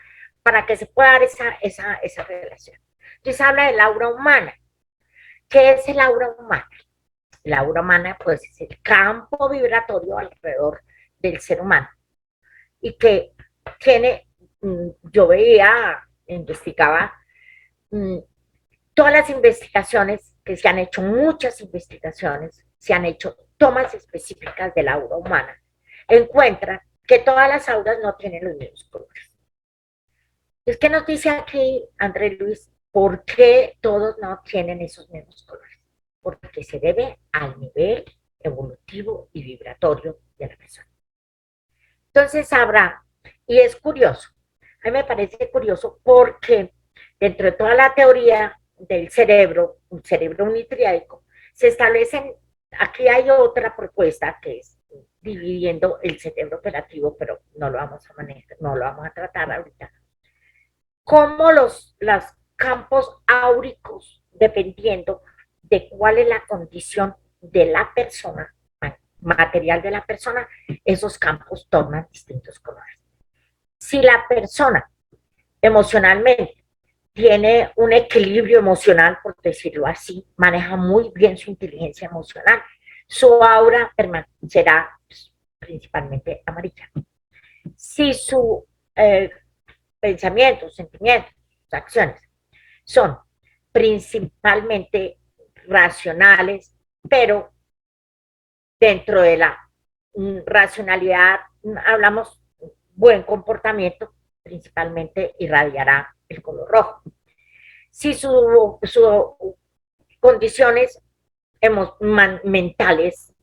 para que se pueda dar esa relación. Entonces habla del aura humana. ¿Qué es el aura humana? la aura humana pues es el campo vibratorio alrededor del ser humano y que tiene, yo veía, investigaba todas las investigaciones que se han hecho, muchas investigaciones, se han hecho tomas específicas de la aura humana, encuentran que todas las auras no tienen los mismos colores. Es que nos dice aquí, André Luis, ¿por qué todos no tienen esos mismos colores? Porque se debe al nivel evolutivo y vibratorio de la persona. Entonces habrá, y es curioso, a mí me parece curioso porque dentro de toda la teoría del cerebro, un cerebro unitriádico, se establecen, aquí hay otra propuesta que es dividiendo el cerebro operativo, pero no lo vamos a manejar, no lo vamos a tratar ahorita, cómo los campos áuricos, dependiendo de cuál es la condición de la persona, material de la persona, esos campos toman distintos colores. Si la persona emocionalmente tiene un equilibrio emocional, por decirlo así, maneja muy bien su inteligencia emocional, su aura será principalmente amarilla. Si su pensamientos, sentimientos, acciones son principalmente racionales, pero dentro de la racionalidad hablamos buen comportamiento, principalmente irradiará el color rojo. Si su condiciones mentales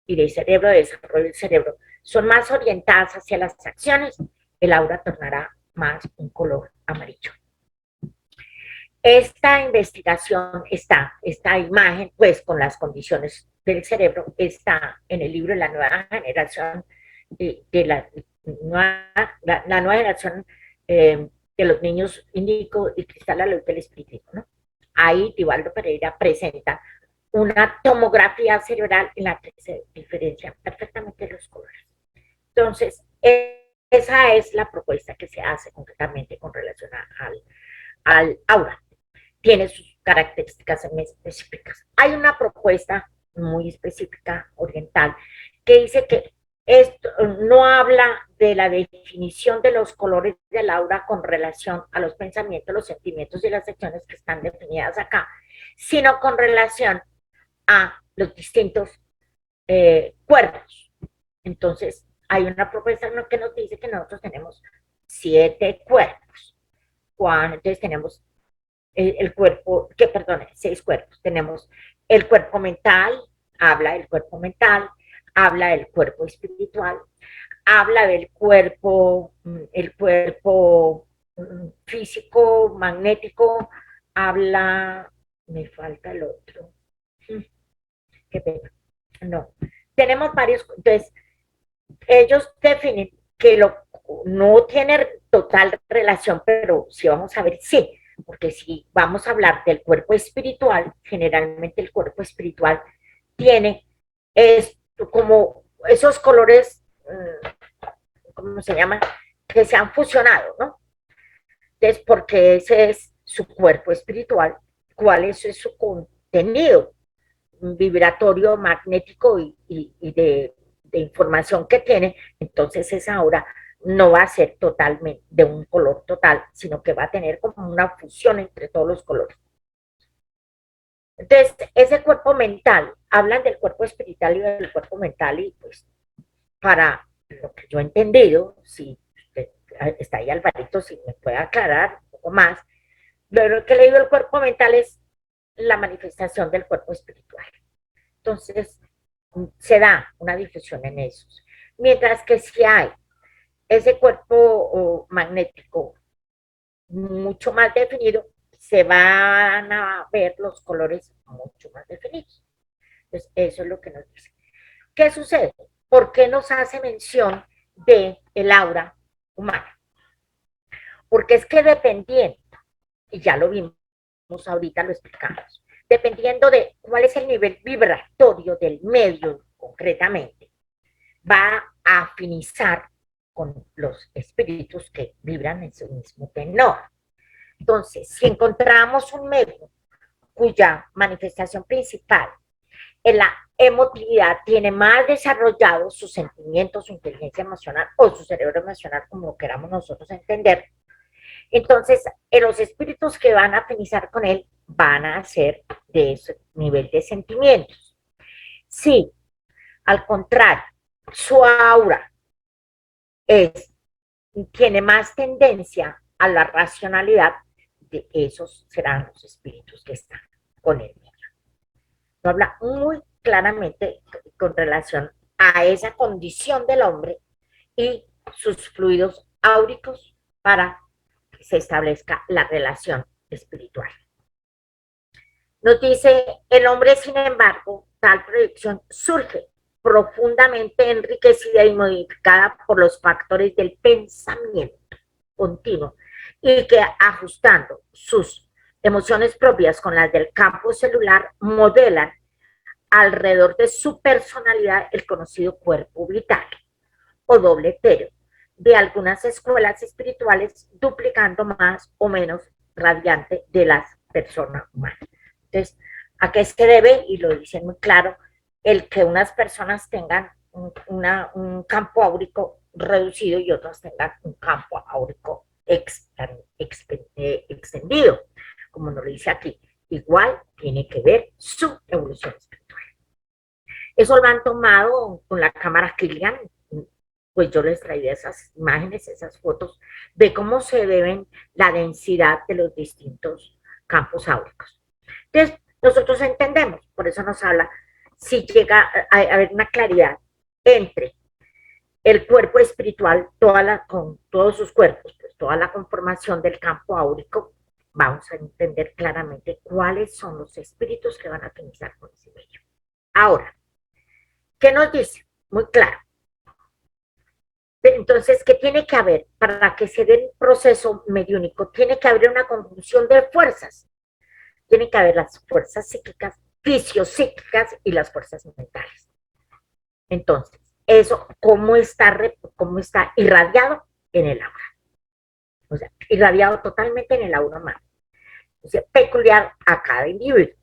y del cerebro, de desarrollo del cerebro, son más orientadas hacia las acciones, el aura tornará más un color amarillo. Esta investigación esta imagen, pues con las condiciones del cerebro, está en el libro de la nueva generación, de la nueva generación de los niños índigo y cristal a la luz del espíritu, ¿no? Ahí Tibaldo Pereira presenta una tomografía cerebral en la que se diferencian perfectamente los colores. Entonces, esa es la propuesta que se hace concretamente con relación al aura. Tiene sus características específicas. Hay una propuesta muy específica oriental que dice que esto no habla de la definición de los colores del aura con relación a los pensamientos, los sentimientos y las acciones que están definidas acá, sino con relación a los distintos cuerpos. Entonces, hay una propuesta que nos dice que nosotros tenemos 7 cuerpos. Entonces tenemos el cuerpo, que perdone, 6 cuerpos. Tenemos el cuerpo mental, habla del cuerpo mental, habla del cuerpo espiritual, habla del cuerpo, el cuerpo físico, magnético, habla, me falta el otro. Qué pena. No. Tenemos varios, entonces, ellos definen que no tiene total relación, pero sí vamos a ver, sí, porque si vamos a hablar del cuerpo espiritual, generalmente el cuerpo espiritual tiene como esos colores, ¿cómo se llaman? Que se han fusionado, ¿no? Entonces, porque ese es su cuerpo espiritual, cuál es su contenido vibratorio, magnético y de información que tiene, entonces esa aura no va a ser totalmente de un color total, sino que va a tener como una fusión entre todos los colores. Entonces, ese cuerpo mental, hablan del cuerpo espiritual y del cuerpo mental, y pues para lo que yo he entendido, si usted está ahí Alvarito, si me puede aclarar un poco más, lo que he leído del cuerpo mental es la manifestación del cuerpo espiritual. Entonces, se da una difusión en esos. Mientras que si hay ese cuerpo magnético mucho más definido, se van a ver los colores mucho más definidos. Entonces, eso es lo que nos dice. ¿Qué sucede? ¿Por qué nos hace mención de el aura humana? Porque es que dependiendo, y ya lo vimos ahorita, lo explicamos, dependiendo de cuál es el nivel vibratorio del medio concretamente, va a afinizar con los espíritus que vibran en su mismo tenor. Entonces, si encontramos un medio cuya manifestación principal emotividad tiene más desarrollados sus sentimientos, su inteligencia emocional o su cerebro emocional, como lo queramos nosotros entender. Entonces, los espíritus que van a afinizar con él van a ser de ese nivel de sentimientos. Sí, al contrario, su aura tiene más tendencia a la racionalidad, de esos serán los espíritus que están con él. Habla muy claramente con relación a esa condición del hombre y sus fluidos áuricos para que se establezca la relación espiritual. Nos dice, el hombre, sin embargo, tal proyección surge profundamente enriquecida y modificada por los factores del pensamiento continuo y que ajustando sus emociones propias con las del campo celular modelan alrededor de su personalidad el conocido cuerpo vital o doble etéreo de algunas escuelas espirituales, duplicando más o menos radiante de las personas humanas. Entonces, ¿a qué se debe? Y lo dicen muy claro, el que unas personas tengan un campo áurico reducido y otras tengan un campo áurico extendido, como nos lo dice aquí. Igual tiene que ver su evolución espiritual. Eso lo han tomado con la cámara Killian, pues yo les traía esas imágenes, esas fotos de cómo se deben la densidad de los distintos campos áuricos. Entonces, nosotros entendemos, por eso nos habla, si llega a haber una claridad entre el cuerpo espiritual, con todos sus cuerpos, pues toda la conformación del campo áurico, vamos a entender claramente cuáles son los espíritus que van a finalizar con ese medio. Ahora, ¿qué nos dice? Muy claro. Entonces, ¿qué tiene que haber para que se dé el proceso mediúnico? Tiene que haber una conjunción de fuerzas. Tiene que haber las fuerzas psíquicas, fisiopsíquicas y las fuerzas mentales. Entonces, eso, ¿cómo está irradiado? En el aura. O sea, irradiado totalmente en el aura humano. O sea, peculiar a cada individuo.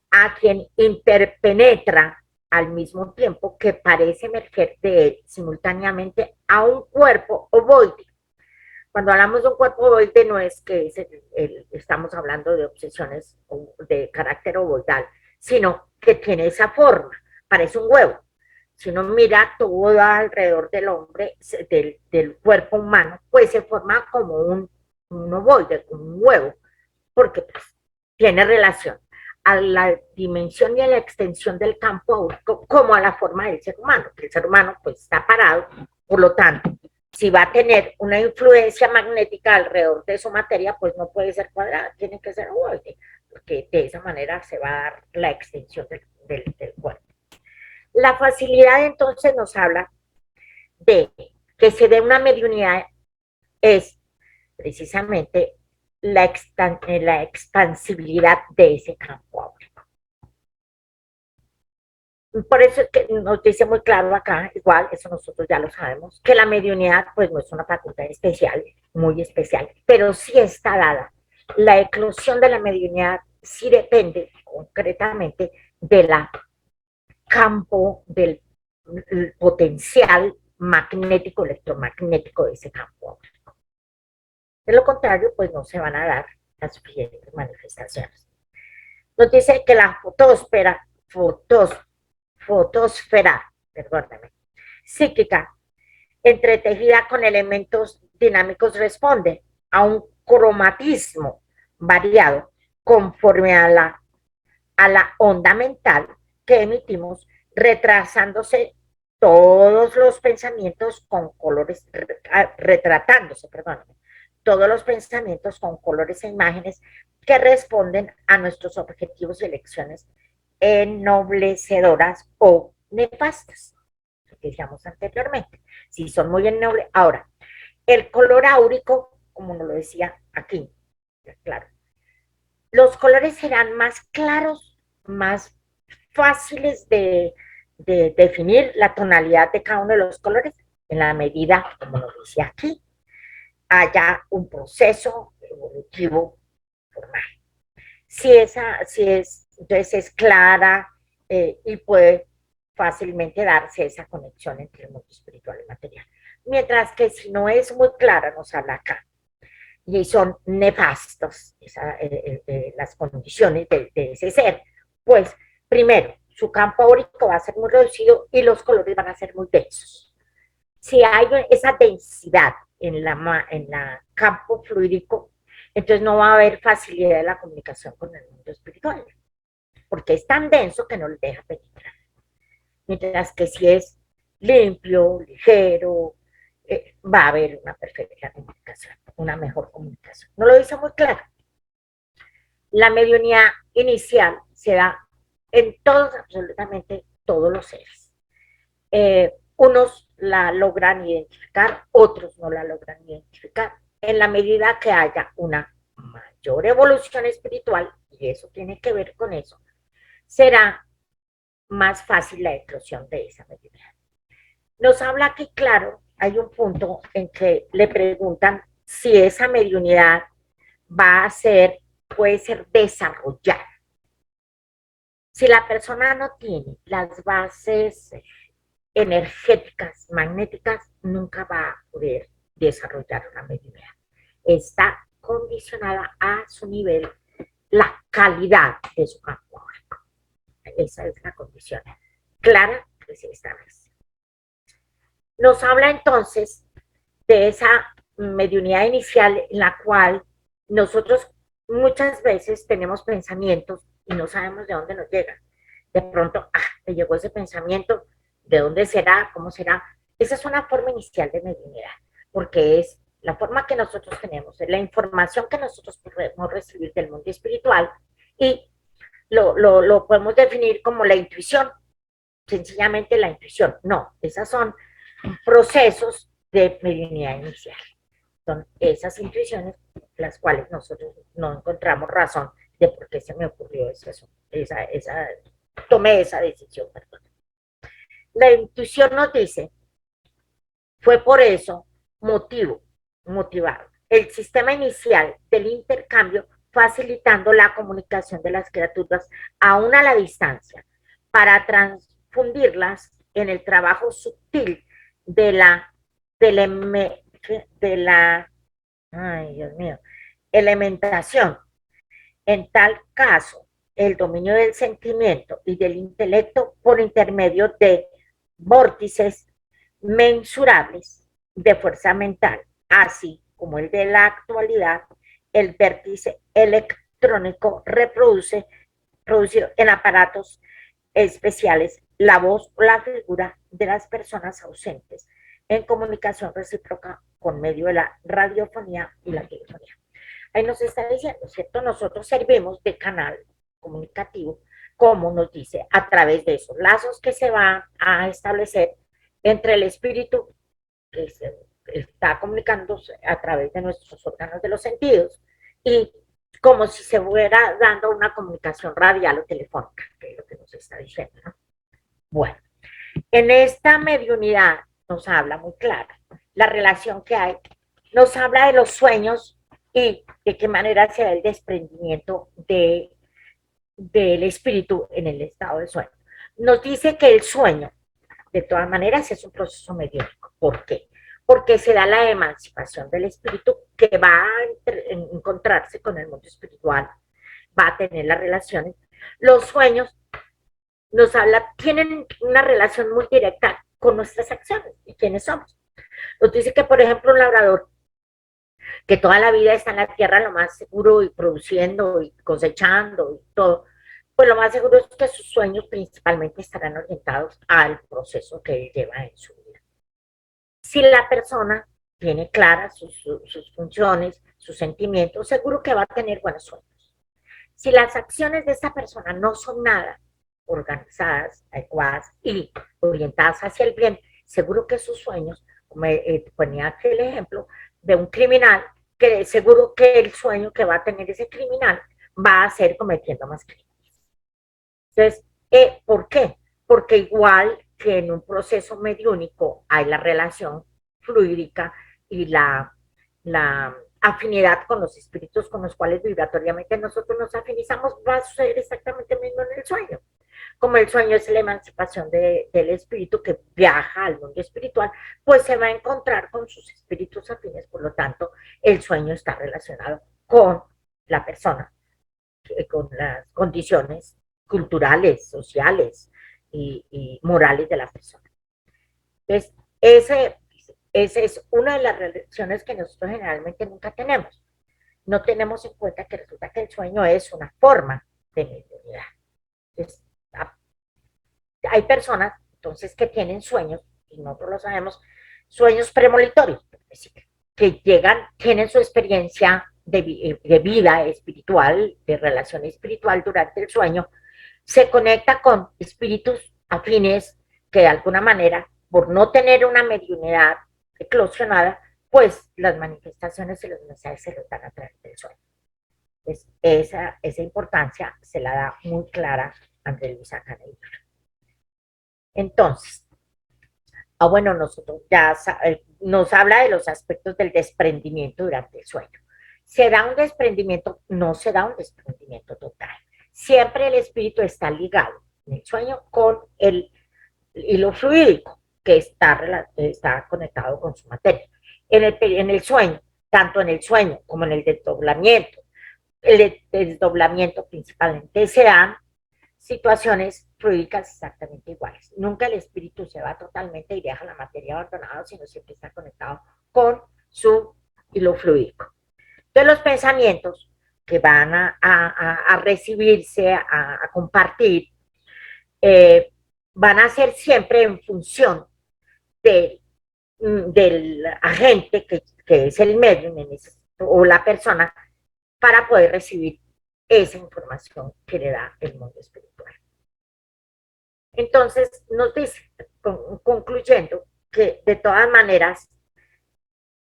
A quien interpenetra al mismo tiempo que parece emerger de él simultáneamente a un cuerpo ovoide. Cuando hablamos de un cuerpo ovoide no es que estamos hablando de obsesiones de carácter ovoidal, sino que tiene esa forma, parece un huevo. Si uno mira todo alrededor del hombre, del cuerpo humano, pues se forma como un ovoide, como un huevo, porque pues, tiene relación a la dimensión y a la extensión del campo áurico como a la forma del ser humano, que el ser humano pues está parado, por lo tanto, si va a tener una influencia magnética alrededor de su materia, pues no puede ser cuadrada, tiene que ser ovoide, porque de esa manera se va a dar la extensión del cuerpo. La facilidad entonces nos habla de que se dé una mediunidad es precisamente la expansibilidad de ese campo áurico. Por eso es que nos dice muy claro acá, igual, eso nosotros ya lo sabemos, que la mediunidad pues no es una facultad especial, muy especial, pero sí está dada. La eclosión de la mediunidad sí depende concretamente del campo, del potencial magnético, electromagnético de ese campo áurico. De lo contrario, pues no se van a dar las suficientes manifestaciones. Nos dice que la fotosfera, perdóname, psíquica, entretejida con elementos dinámicos, responde a un cromatismo variado conforme a la onda mental que emitimos, retrasándose todos los pensamientos con colores, retratándose, perdón, todos los pensamientos con colores e imágenes que responden a nuestros objetivos y elecciones ennoblecedoras o nefastas, lo que decíamos anteriormente. Si son muy ennoblecedoras. Ahora, el color áurico, como nos lo decía aquí, claro, los colores serán más claros, más fáciles de definir la tonalidad de cada uno de los colores en la medida, como nos decía aquí, haya un proceso evolutivo formal. Si entonces es clara, y puede fácilmente darse esa conexión entre el mundo espiritual y material. Mientras que si no es muy clara, nos habla acá, y son nefastos las condiciones de ese ser, pues primero, su campo áurico va a ser muy reducido y los colores van a ser muy densos. Si hay esa densidad en la campo fluídico, entonces no va a haber facilidad de la comunicación con el mundo espiritual, porque es tan denso que no le deja penetrar. Mientras que si es limpio, ligero, va a haber una perfecta comunicación, una mejor comunicación. No lo dice muy claro. La mediunidad inicial se da en todos, absolutamente todos los seres. Unos la logran identificar, otros no la logran identificar. En la medida que haya una mayor evolución espiritual, y eso tiene que ver con eso, será más fácil la eclosión de esa mediunidad. Nos habla aquí, claro, hay un punto en que le preguntan si esa mediunidad va a ser, puede ser desarrollada. Si la persona no tiene las bases energéticas, magnéticas, nunca va a poder desarrollar una mediunidad. Está condicionada a su nivel, la calidad de su campo áurico. Esa es la condición clara que se establece. Nos habla entonces de esa mediunidad inicial en la cual nosotros muchas veces tenemos pensamientos y no sabemos de dónde nos llegan. De pronto, me llegó ese pensamiento, ¿de dónde será? ¿Cómo será? Esa es una forma inicial de mediunidad, porque es la forma que nosotros tenemos, es la información que nosotros podemos recibir del mundo espiritual y lo podemos definir como la intuición, sencillamente la intuición. No, esas son procesos de mediunidad inicial. Son esas intuiciones las cuales nosotros no encontramos razón de por qué se me ocurrió tomé esa decisión. Perdón. La intuición nos dice, fue por eso motivado el sistema inicial del intercambio, facilitando la comunicación de las criaturas aún a la distancia, para transfundirlas en el trabajo sutil de la, de la ay Dios mío, elementación. En tal caso, el dominio del sentimiento y del intelecto por intermedio de vórtices mensurables de fuerza mental, así como el de la actualidad, el vértice electrónico producido en aparatos especiales, la voz o la figura de las personas ausentes en comunicación recíproca con medio de la radiofonía y la telefonía. Ahí nos está diciendo, ¿cierto? Nosotros servimos de canal comunicativo, como nos dice, a través de esos lazos que se van a establecer entre el espíritu que se está comunicándose a través de nuestros órganos de los sentidos y como si se fuera dando una comunicación radial o telefónica, que es lo que nos está diciendo, ¿no? Bueno, en esta mediunidad nos habla muy clara la relación que hay, nos habla de los sueños y de qué manera se da el desprendimiento del espíritu en el estado de sueño. Nos dice que el sueño, de todas maneras, es un proceso mediúnico. ¿Por qué? Porque se da la emancipación del espíritu que va a encontrarse con el mundo espiritual, va a tener las relaciones. Los sueños nos habla, tienen una relación muy directa con nuestras acciones y quiénes somos. Nos dice que, por ejemplo, un labrador que toda la vida está en la tierra lo más seguro y produciendo y cosechando y todo, pues lo más seguro es que sus sueños principalmente estarán orientados al proceso que él lleva en su vida. Si la persona tiene claras sus funciones, sus sentimientos, seguro que va a tener buenos sueños. Si las acciones de esa persona no son nada organizadas, adecuadas y orientadas hacia el bien, seguro que sus sueños, como ponía aquí el ejemplo de un criminal, que seguro que el sueño que va a tener ese criminal va a ser cometiendo más crímenes. Entonces, ¿por qué? Porque igual que en un proceso mediúnico hay la relación fluídica y la afinidad con los espíritus con los cuales vibratoriamente nosotros nos afinizamos, va a suceder exactamente lo mismo en el sueño. como el sueño es la emancipación del espíritu que viaja al mundo espiritual, pues se va a encontrar con sus espíritus afines, por lo tanto, el sueño está relacionado con la persona, con las condiciones culturales, sociales y morales de la persona. Entonces, esa es una de las relaciones que nosotros generalmente nunca tenemos. No tenemos en cuenta que resulta que el sueño es una forma de mediunidad. Entonces, hay personas entonces que tienen sueños, y nosotros lo sabemos, sueños premonitorios, que llegan, tienen su experiencia de vida espiritual, de relación espiritual durante el sueño, se conecta con espíritus afines que de alguna manera, por no tener una mediunidad eclosionada, pues las manifestaciones y los mensajes se los dan a través del sueño. Pues esa importancia se la da muy clara André Luis Canello. Entonces, bueno, nosotros ya nos habla de los aspectos del desprendimiento durante el sueño. ¿Se da un desprendimiento? No se da un desprendimiento total. Siempre el espíritu está ligado en el sueño con el hilo fluídico que está conectado con su materia. En el sueño, tanto en el sueño como en el desdoblamiento principalmente se dan situaciones fluídicas exactamente iguales. Nunca el espíritu se va totalmente y deja la materia abandonada, sino siempre está conectado con su hilo fluídico. Entonces los pensamientos que van a recibirse, a compartir, van a ser siempre en función de, del agente que es el medium o la persona para poder recibir esa información que le da el mundo espiritual. Entonces nos dice, concluyendo, que de todas maneras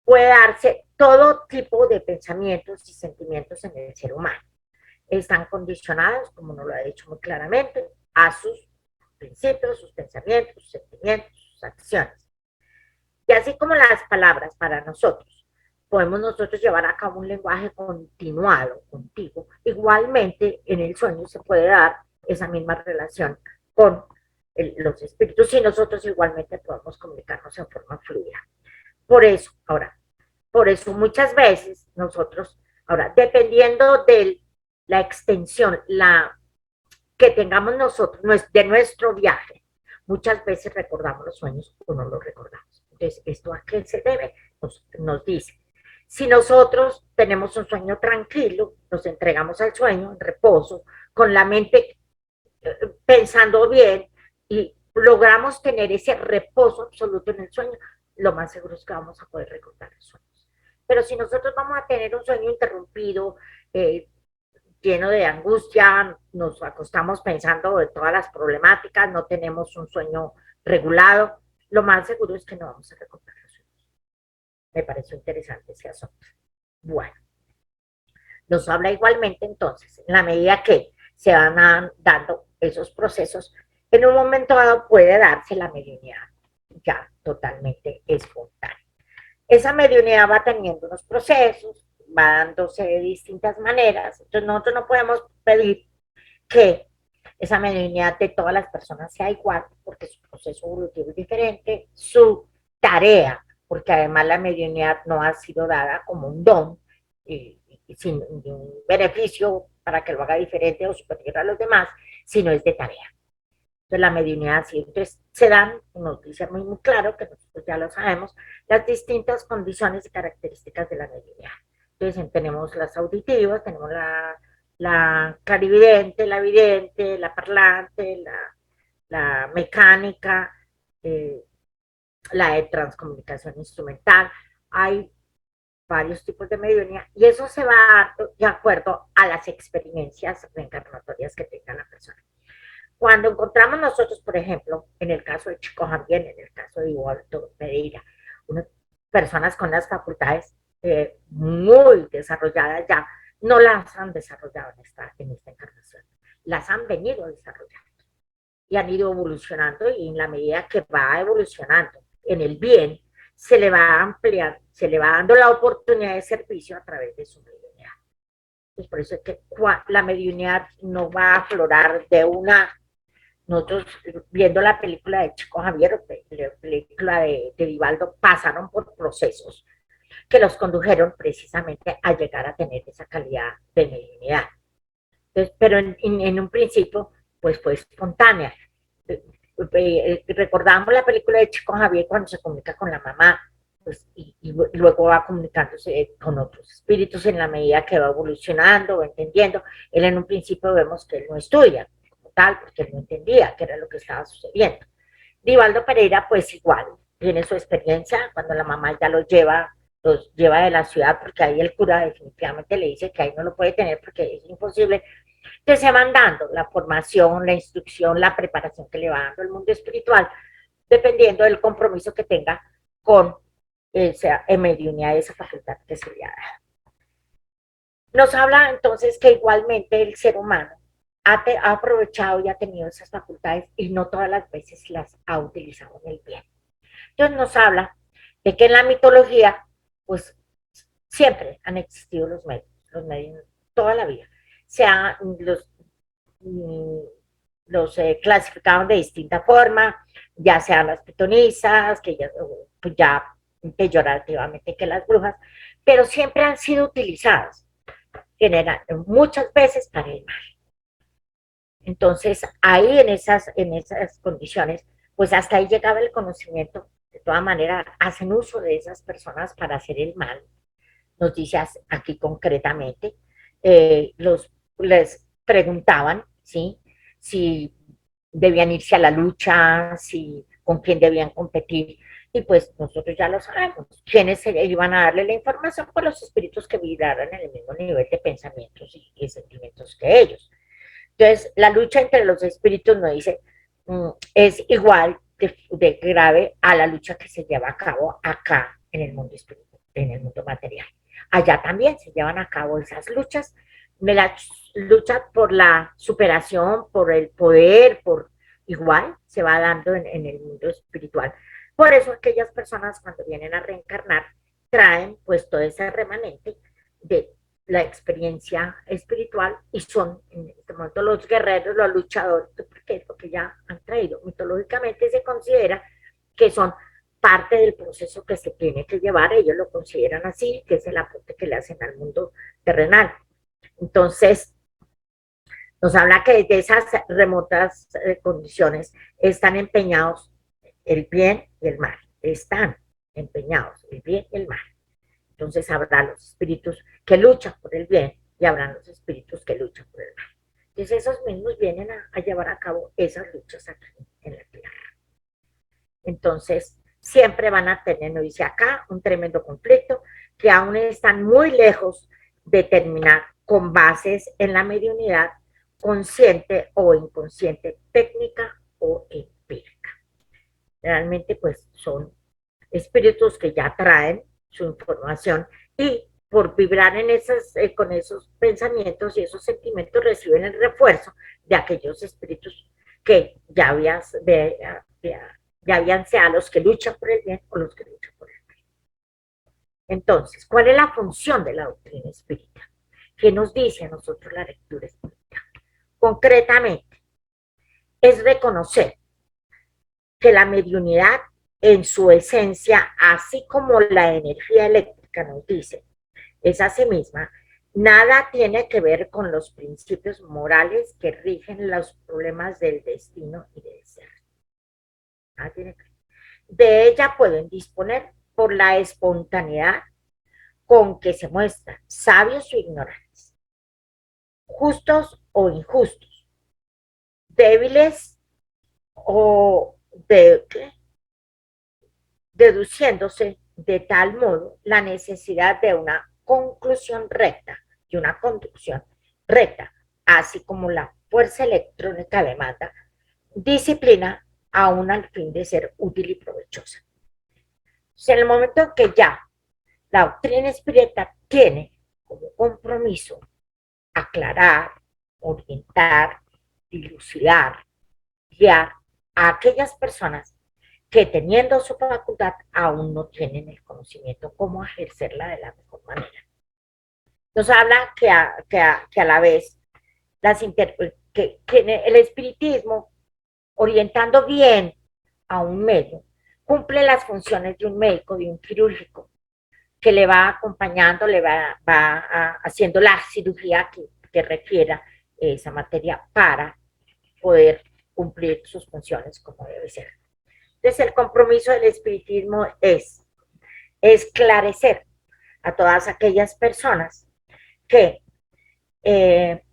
puede darse todo tipo de pensamientos y sentimientos en el ser humano. Están condicionados, como nos lo ha dicho muy claramente, a sus principios, sus pensamientos, sus sentimientos, sus acciones. Y así como las palabras para nosotros, podemos nosotros llevar a cabo un lenguaje continuado, contigo, igualmente en el sueño se puede dar esa misma relación con los espíritus y nosotros igualmente podemos comunicarnos en forma fluida. Por eso muchas veces nosotros, ahora, dependiendo de la extensión, que tengamos nosotros de nuestro viaje, muchas veces recordamos los sueños o no los recordamos. Entonces, ¿esto a qué se debe? Nos dice, si nosotros tenemos un sueño tranquilo, nos entregamos al sueño en reposo, con la mente pensando bien y logramos tener ese reposo absoluto en el sueño, lo más seguro es que vamos a poder recordar el sueño. Pero si nosotros vamos a tener un sueño interrumpido, lleno de angustia, nos acostamos pensando de todas las problemáticas, no tenemos un sueño regulado, lo más seguro es que no vamos a recordar los sueños. Me pareció interesante ese asunto. Bueno, nos habla igualmente entonces, en la medida que se van dando esos procesos, en un momento dado puede darse la mediunidad ya totalmente espontánea. Esa mediunidad va teniendo unos procesos, va dándose de distintas maneras, entonces nosotros no podemos pedir que esa mediunidad de todas las personas sea igual, porque su proceso evolutivo es diferente, su tarea, porque además la mediunidad no ha sido dada como un don, y sin un beneficio para que lo haga diferente o superior a los demás, sino es de tarea. Entonces la mediunidad sí, entonces se dan, nos dice muy claro, que nosotros ya lo sabemos, las distintas condiciones y características de la mediunidad. Entonces tenemos las auditivas, tenemos la clarividente, la vidente, la parlante, la mecánica, la de transcomunicación instrumental. Hay varios tipos de mediunidad y eso se va de acuerdo a las experiencias reencarnatorias que tenga la persona. Cuando encontramos nosotros, por ejemplo, en el caso de Chico Jambién, en el caso de Ivolto Pereira, unas personas con las facultades muy desarrolladas ya, no las han desarrollado en esta encarnación, las han venido desarrollando y han ido evolucionando y en la medida que va evolucionando en el bien, se le va ampliando, se le va dando la oportunidad de servicio a través de su mediunidad. Pues por eso es que la mediunidad no va a aflorar de una nosotros viendo la película de Chico Javier, la película de Vivaldo, pasaron por procesos que los condujeron precisamente a llegar a tener esa calidad de mediunidad. Entonces, pero en un principio, pues fue espontánea. Recordamos la película de Chico Javier cuando se comunica con la mamá, pues, y luego va comunicándose con otros espíritus en la medida que va evolucionando, va entendiendo. Él en un principio vemos que él no estudia como tal, porque él no entendía qué era lo que estaba sucediendo. Divaldo Pereira, pues igual, tiene su experiencia cuando la mamá ya los lleva de la ciudad, porque ahí el cura definitivamente le dice que ahí no lo puede tener porque es imposible. Entonces se van dando la formación, la instrucción, la preparación que le va dando el mundo espiritual, dependiendo del compromiso que tenga con esa mediunidad de esa facultad que se le ha dado. Nos habla entonces que igualmente el ser humano ha aprovechado y ha tenido esas facultades y no todas las veces las ha utilizado en el bien. Entonces nos habla de que en la mitología, pues siempre han existido los medios toda la vida. Sea los clasificaban de distinta forma, ya sean las pitonisas, que pues ya peyorativamente que las brujas, pero siempre han sido utilizadas muchas veces para el mal. Entonces, ahí en esas condiciones, pues hasta ahí llegaba el conocimiento. De todas maneras, hacen uso de esas personas para hacer el mal. Nos dice aquí concretamente, les preguntaban, ¿sí? Si debían irse a la lucha, si con quién debían competir. Y pues nosotros ya lo sabemos, quiénes iban a darle la información por los espíritus que vibraran en el mismo nivel de pensamientos y sentimientos que ellos. Entonces, la lucha entre los espíritus nos dice, es igual de grave a la lucha que se lleva a cabo acá en el mundo espiritual, en el mundo material. Allá también se llevan a cabo esas luchas, la lucha por la superación, por el poder, por igual se va dando en el mundo espiritual. Por eso aquellas personas cuando vienen a reencarnar traen pues todo ese remanente de la experiencia espiritual y son en este momento los guerreros, los luchadores, porque es lo que ya han traído. Mitológicamente se considera que son parte del proceso que se tiene que llevar, ellos lo consideran así, que es el aporte que le hacen al mundo terrenal. Entonces, nos habla que desde esas remotas condiciones están empeñados el bien y el mal, están empeñados el bien y el mal. Entonces habrá los espíritus que luchan por el bien y habrán los espíritus que luchan por el mal. Entonces esos mismos vienen a llevar a cabo esas luchas aquí en la tierra. Entonces siempre van a tener, nos dice acá, un tremendo conflicto que aún están muy lejos de terminar con bases en la mediunidad consciente o inconsciente, técnica o empírica. Realmente pues son espíritus que ya traen su información y por vibrar en con esos pensamientos y esos sentimientos reciben el refuerzo de aquellos espíritus que ya habían sea los que luchan por el bien o los que luchan por el mal. Entonces, ¿cuál es la función de la doctrina espírita? ¿Qué nos dice a nosotros la lectura espírita? Concretamente, es reconocer que la mediunidad en su esencia, así como la energía eléctrica nos dice, es a sí misma, nada tiene que ver con los principios morales que rigen los problemas del destino y del ser. De ella pueden disponer por la espontaneidad con que se muestran sabios o ignorantes, justos o injustos, débiles o deduciéndose de tal modo la necesidad de una conclusión recta y una conducción recta, así como la fuerza electrónica demanda disciplina aún al fin de ser útil y provechosa. Entonces, en el momento en que ya la doctrina espírita tiene como compromiso aclarar, orientar, dilucidar, guiar a aquellas personas que teniendo su facultad aún no tienen el conocimiento cómo ejercerla de la mejor manera. Nos habla que a la vez que el espiritismo orientando bien a un medio, cumple las funciones de un médico, de un quirúrgico, que le va acompañando, haciendo la cirugía que requiera esa materia para poder cumplir sus funciones como debe ser. Entonces, el compromiso del espiritismo es esclarecer a todas aquellas personas que, eh,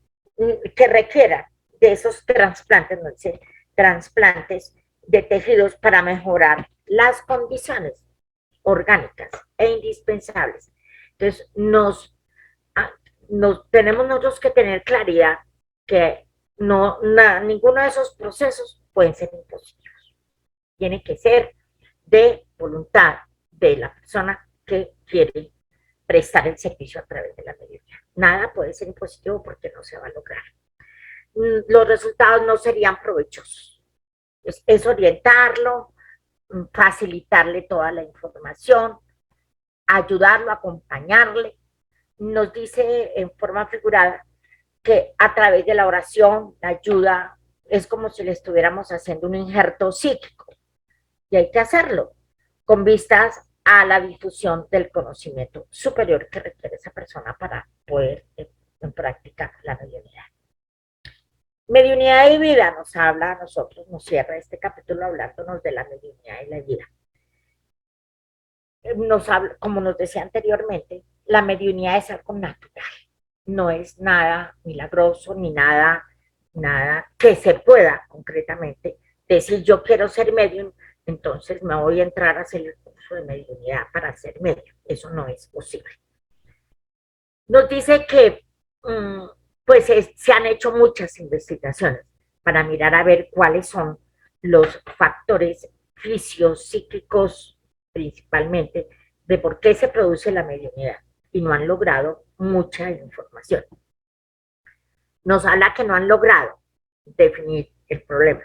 que requieran de esos trasplantes, no sé, trasplantes de tejidos para mejorar las condiciones orgánicas e indispensables. Entonces, tenemos nosotros que tener claridad que ninguno de esos procesos pueden ser impositivos. Tiene que ser de voluntad de la persona que quiere prestar el servicio a través de la mediunidad. Nada puede ser impositivo porque no se va a lograr. Los resultados no serían provechosos. Es orientarlo, facilitarle toda la información, ayudarlo, acompañarle. Nos dice en forma figurada que a través de la oración, la ayuda, es como si le estuviéramos haciendo un injerto psíquico. Y hay que hacerlo con vistas a la difusión del conocimiento superior que requiere esa persona para poder en práctica la mediunidad. Mediunidad y vida nos habla a nosotros, nos cierra este capítulo hablándonos de la mediunidad y la vida. Nos habla, como nos decía anteriormente, la mediunidad es algo natural, no es nada milagroso ni nada que se pueda concretamente decir yo quiero ser medium, entonces me voy a entrar a hacer el curso de mediunidad para ser medium. Eso no es posible. Nos dice que pues se han hecho muchas investigaciones para mirar a ver cuáles son los factores fisiopsíquicos principalmente de por qué se produce la mediunidad y no han logrado mucha información. Nos habla que no han logrado definir el problema.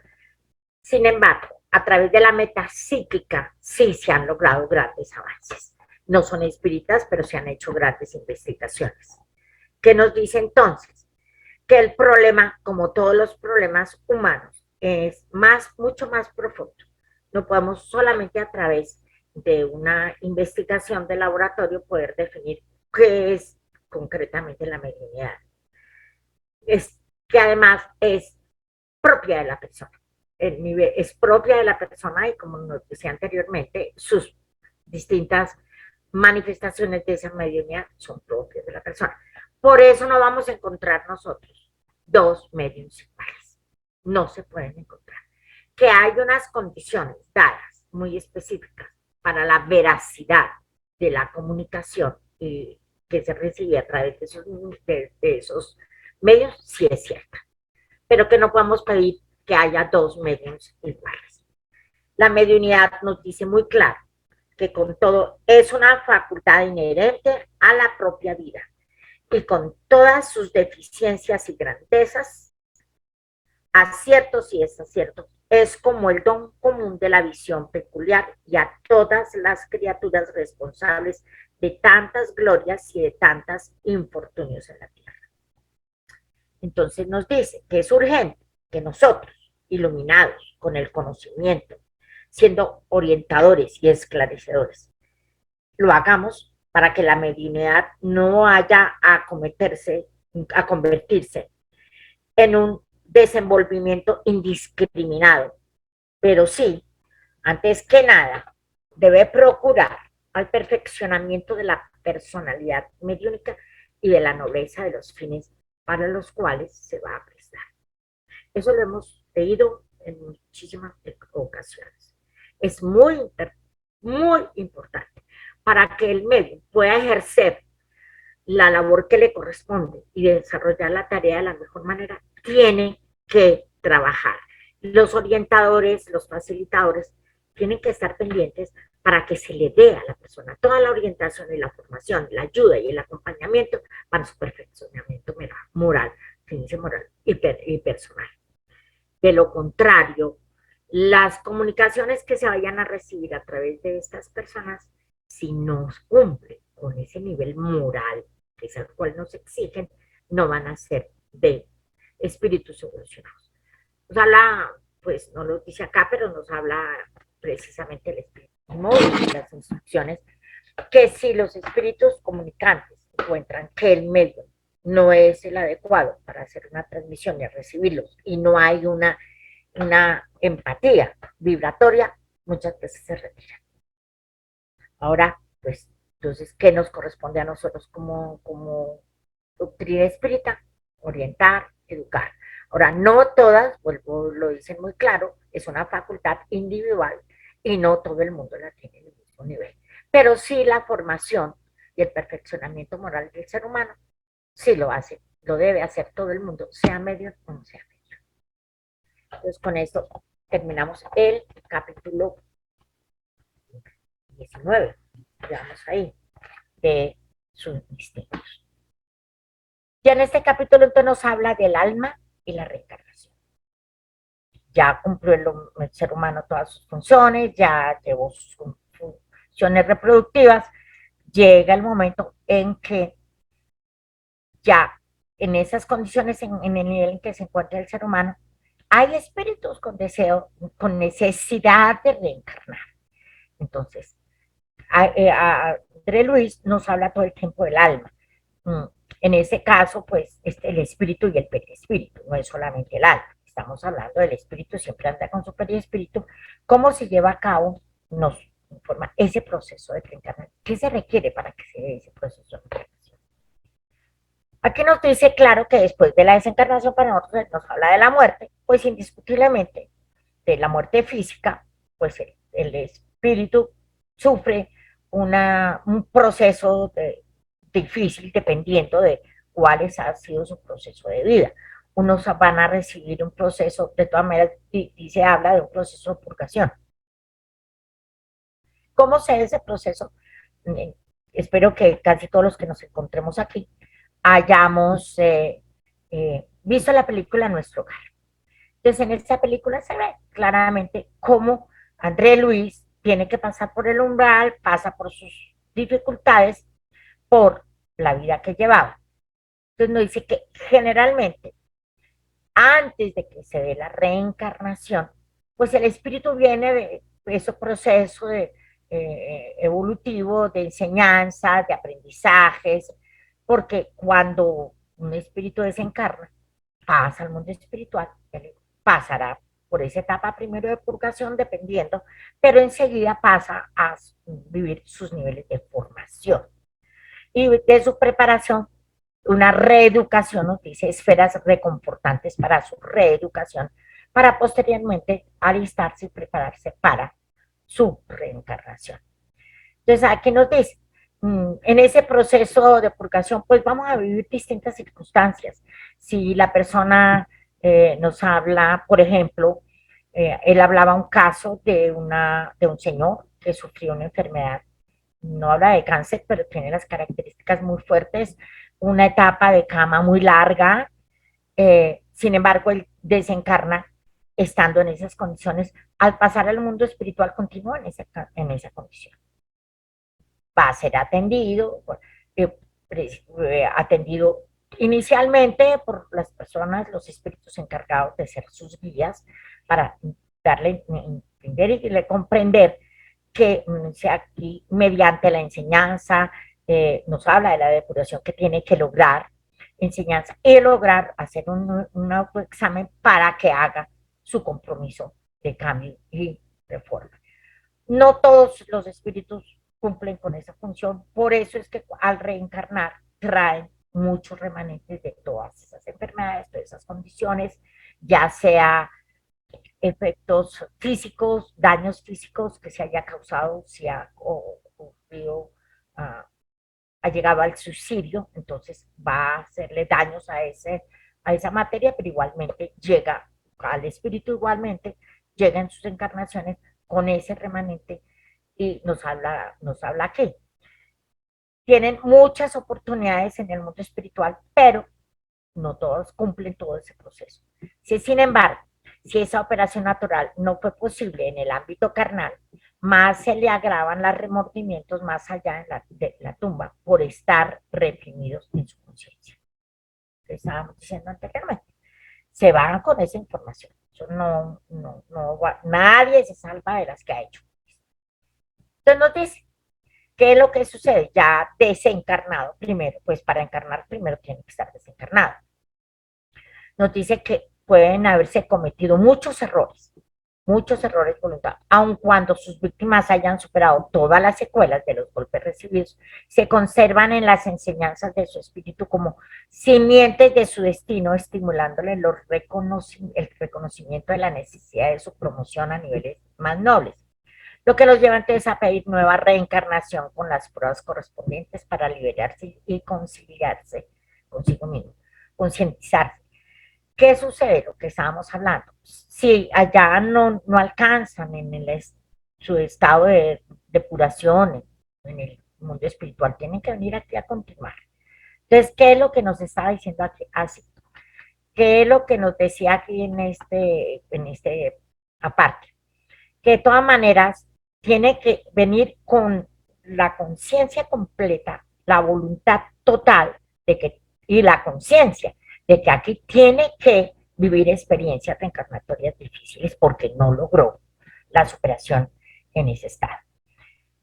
Sin embargo, a través de la metapsíquica sí se han logrado grandes avances. No son espíritas, pero se han hecho grandes investigaciones. ¿Qué nos dice entonces? Que el problema, como todos los problemas humanos, es mucho más profundo. No podemos solamente a través de una investigación de laboratorio poder definir qué es concretamente la mediunidad. Es que además es propia de la persona. El nivel es propia de la persona y como nos decía anteriormente, sus distintas manifestaciones de esa mediunidad son propias de la persona. Por eso no vamos a encontrar nosotros dos mediums iguales. No se pueden encontrar. Que hay unas condiciones dadas muy específicas para la veracidad de la comunicación que se recibe a través de esos medios, sí es cierta. Pero que no podemos pedir que haya dos mediums iguales. La mediunidad nos dice muy claro que con todo es una facultad inherente a la propia vida y con todas sus deficiencias y grandezas, aciertos y desaciertos, es como el don común de la visión peculiar y a todas las criaturas responsables de tantas glorias y de tantos infortunios en la tierra. Entonces nos dice que es urgente que nosotros, iluminados con el conocimiento, siendo orientadores y esclarecedores, lo hagamos para que la mediunidad no vaya a convertirse en un desenvolvimiento indiscriminado, pero sí, antes que nada, debe procurar al perfeccionamiento de la personalidad mediúnica y de la nobleza de los fines para los cuales se va a prestar. Eso lo hemos leído en muchísimas ocasiones. Es muy importante para que el medio pueda ejercer la labor que le corresponde y desarrollar la tarea de la mejor manera, tiene que trabajar. Los orientadores, los facilitadores, tienen que estar pendientes para que se le dé a la persona toda la orientación y la formación, la ayuda y el acompañamiento para su perfeccionamiento moral, moral y personal. De lo contrario, las comunicaciones que se vayan a recibir a través de estas personas, si no cumplen con ese nivel moral, que es el cual nos exigen, no van a ser de espíritus evolucionados. O sea, pues no lo dice acá, pero nos habla precisamente el espiritismo y las instrucciones, que si los espíritus comunicantes encuentran que el medio no es el adecuado para hacer una transmisión y recibirlos, y no hay una empatía vibratoria, muchas veces se retiran. Ahora, pues, entonces, ¿qué nos corresponde a nosotros como doctrina espírita? Orientar, educar. Ahora, no todas, vuelvo, lo dicen muy claro, es una facultad individual y no todo el mundo la tiene en el mismo nivel. Pero sí la formación y el perfeccionamiento moral del ser humano, sí lo hace, lo debe hacer todo el mundo, sea medio o no sea medio. Entonces, con esto terminamos el capítulo 19, digamos ahí, de sus instintos. Ya en este capítulo entonces nos habla del alma y la reencarnación. Ya cumplió el ser humano todas sus funciones, ya llevó sus funciones reproductivas, llega el momento en que ya en esas condiciones, en el nivel en que se encuentra el ser humano, hay espíritus con deseo, con necesidad de reencarnar. Entonces, André Luis nos habla todo el tiempo del alma. En ese caso, pues, el espíritu y el perispíritu, no es solamente el alma. Estamos hablando del espíritu, siempre anda con su perispíritu. ¿Cómo se lleva a cabo? Nos informa ese proceso de reencarnación. ¿Qué se requiere para que se dé ese proceso de reencarnación? Aquí nos dice claro que después de la desencarnación para nosotros nos habla de la muerte, pues indiscutiblemente de la muerte física, pues el espíritu sufre un proceso difícil dependiendo de cuál ha sido su proceso de vida. Unos van a recibir un proceso, de todas maneras, y se habla de un proceso de purgación. ¿Cómo se da ese proceso? Espero que casi todos los que nos encontremos aquí hayamos visto la película Nuestro Hogar. Entonces, en esta película se ve claramente cómo André Luis tiene que pasar por el umbral, pasa por sus dificultades, por la vida que llevaba. Entonces, nos dice que generalmente, antes de que se dé la reencarnación, pues el espíritu viene de ese proceso evolutivo, de enseñanza, de aprendizajes, porque cuando un espíritu desencarna, pasa al mundo espiritual, pasará por esa etapa primero de purgación, dependiendo, pero enseguida pasa a vivir sus niveles de formación. Y de su preparación, una reeducación, nos dice, esferas reconfortantes para su reeducación, para posteriormente alistarse y prepararse para su reencarnación. Entonces, aquí nos dice, en ese proceso de purgación, pues vamos a vivir distintas circunstancias. Si la persona nos habla, por ejemplo, él hablaba un caso de un señor que sufrió una enfermedad, no habla de cáncer, pero tiene las características muy fuertes, una etapa de cama muy larga, sin embargo, él desencarna estando en esas condiciones. Al pasar al mundo espiritual, continúa en esa condición. Va a ser atendido, eh, atendido inicialmente por las personas, los espíritus encargados de ser sus guías, para darle entender y comprender que aquí, mediante la enseñanza, nos habla de la depuración que tiene que lograr, enseñanza, y lograr hacer un autoexamen para que haga su compromiso de cambio y reforma. No todos los espíritus cumplen con esa función, por eso es que al reencarnar traen muchos remanentes de todas esas enfermedades, de esas condiciones, ya sea efectos físicos, daños físicos que se haya causado, si ha ocurrido, ha llegado al suicidio, entonces va a hacerle daños a esa materia, pero igualmente llega al espíritu, igualmente llega en sus encarnaciones con ese remanente y nos habla aquí. Tienen muchas oportunidades en el mundo espiritual, pero no todos cumplen todo ese proceso. Si, sin embargo, si esa operación natural no fue posible en el ámbito carnal, más se le agravan los remordimientos más allá de la tumba por estar reprimidos en su conciencia. Estábamos diciendo anteriormente, se van con esa información. Eso nadie se salva de las que ha hecho. Entonces nos dice, ¿qué es lo que sucede? Ya desencarnado primero, pues para encarnar primero tiene que estar desencarnado. Nos dice que pueden haberse cometido muchos errores voluntarios, aun cuando sus víctimas hayan superado todas las secuelas de los golpes recibidos, se conservan en las enseñanzas de su espíritu como simientes de su destino, estimulándole el reconocimiento de la necesidad de su promoción a niveles más nobles, lo que los lleva entonces a pedir nueva reencarnación con las pruebas correspondientes para liberarse y conciliarse consigo mismo, concientizarse. ¿Qué sucede? Lo que estábamos hablando. Si allá no alcanzan su estado de depuración en el mundo espiritual, tienen que venir aquí a continuar. Entonces, ¿qué es lo que nos está diciendo aquí? Así, ¿qué es lo que nos decía aquí en este aparte? Que de todas maneras tiene que venir con la conciencia completa, la voluntad total de que, y la conciencia de que aquí tiene que vivir experiencias reencarnatorias difíciles porque no logró la superación en ese estado.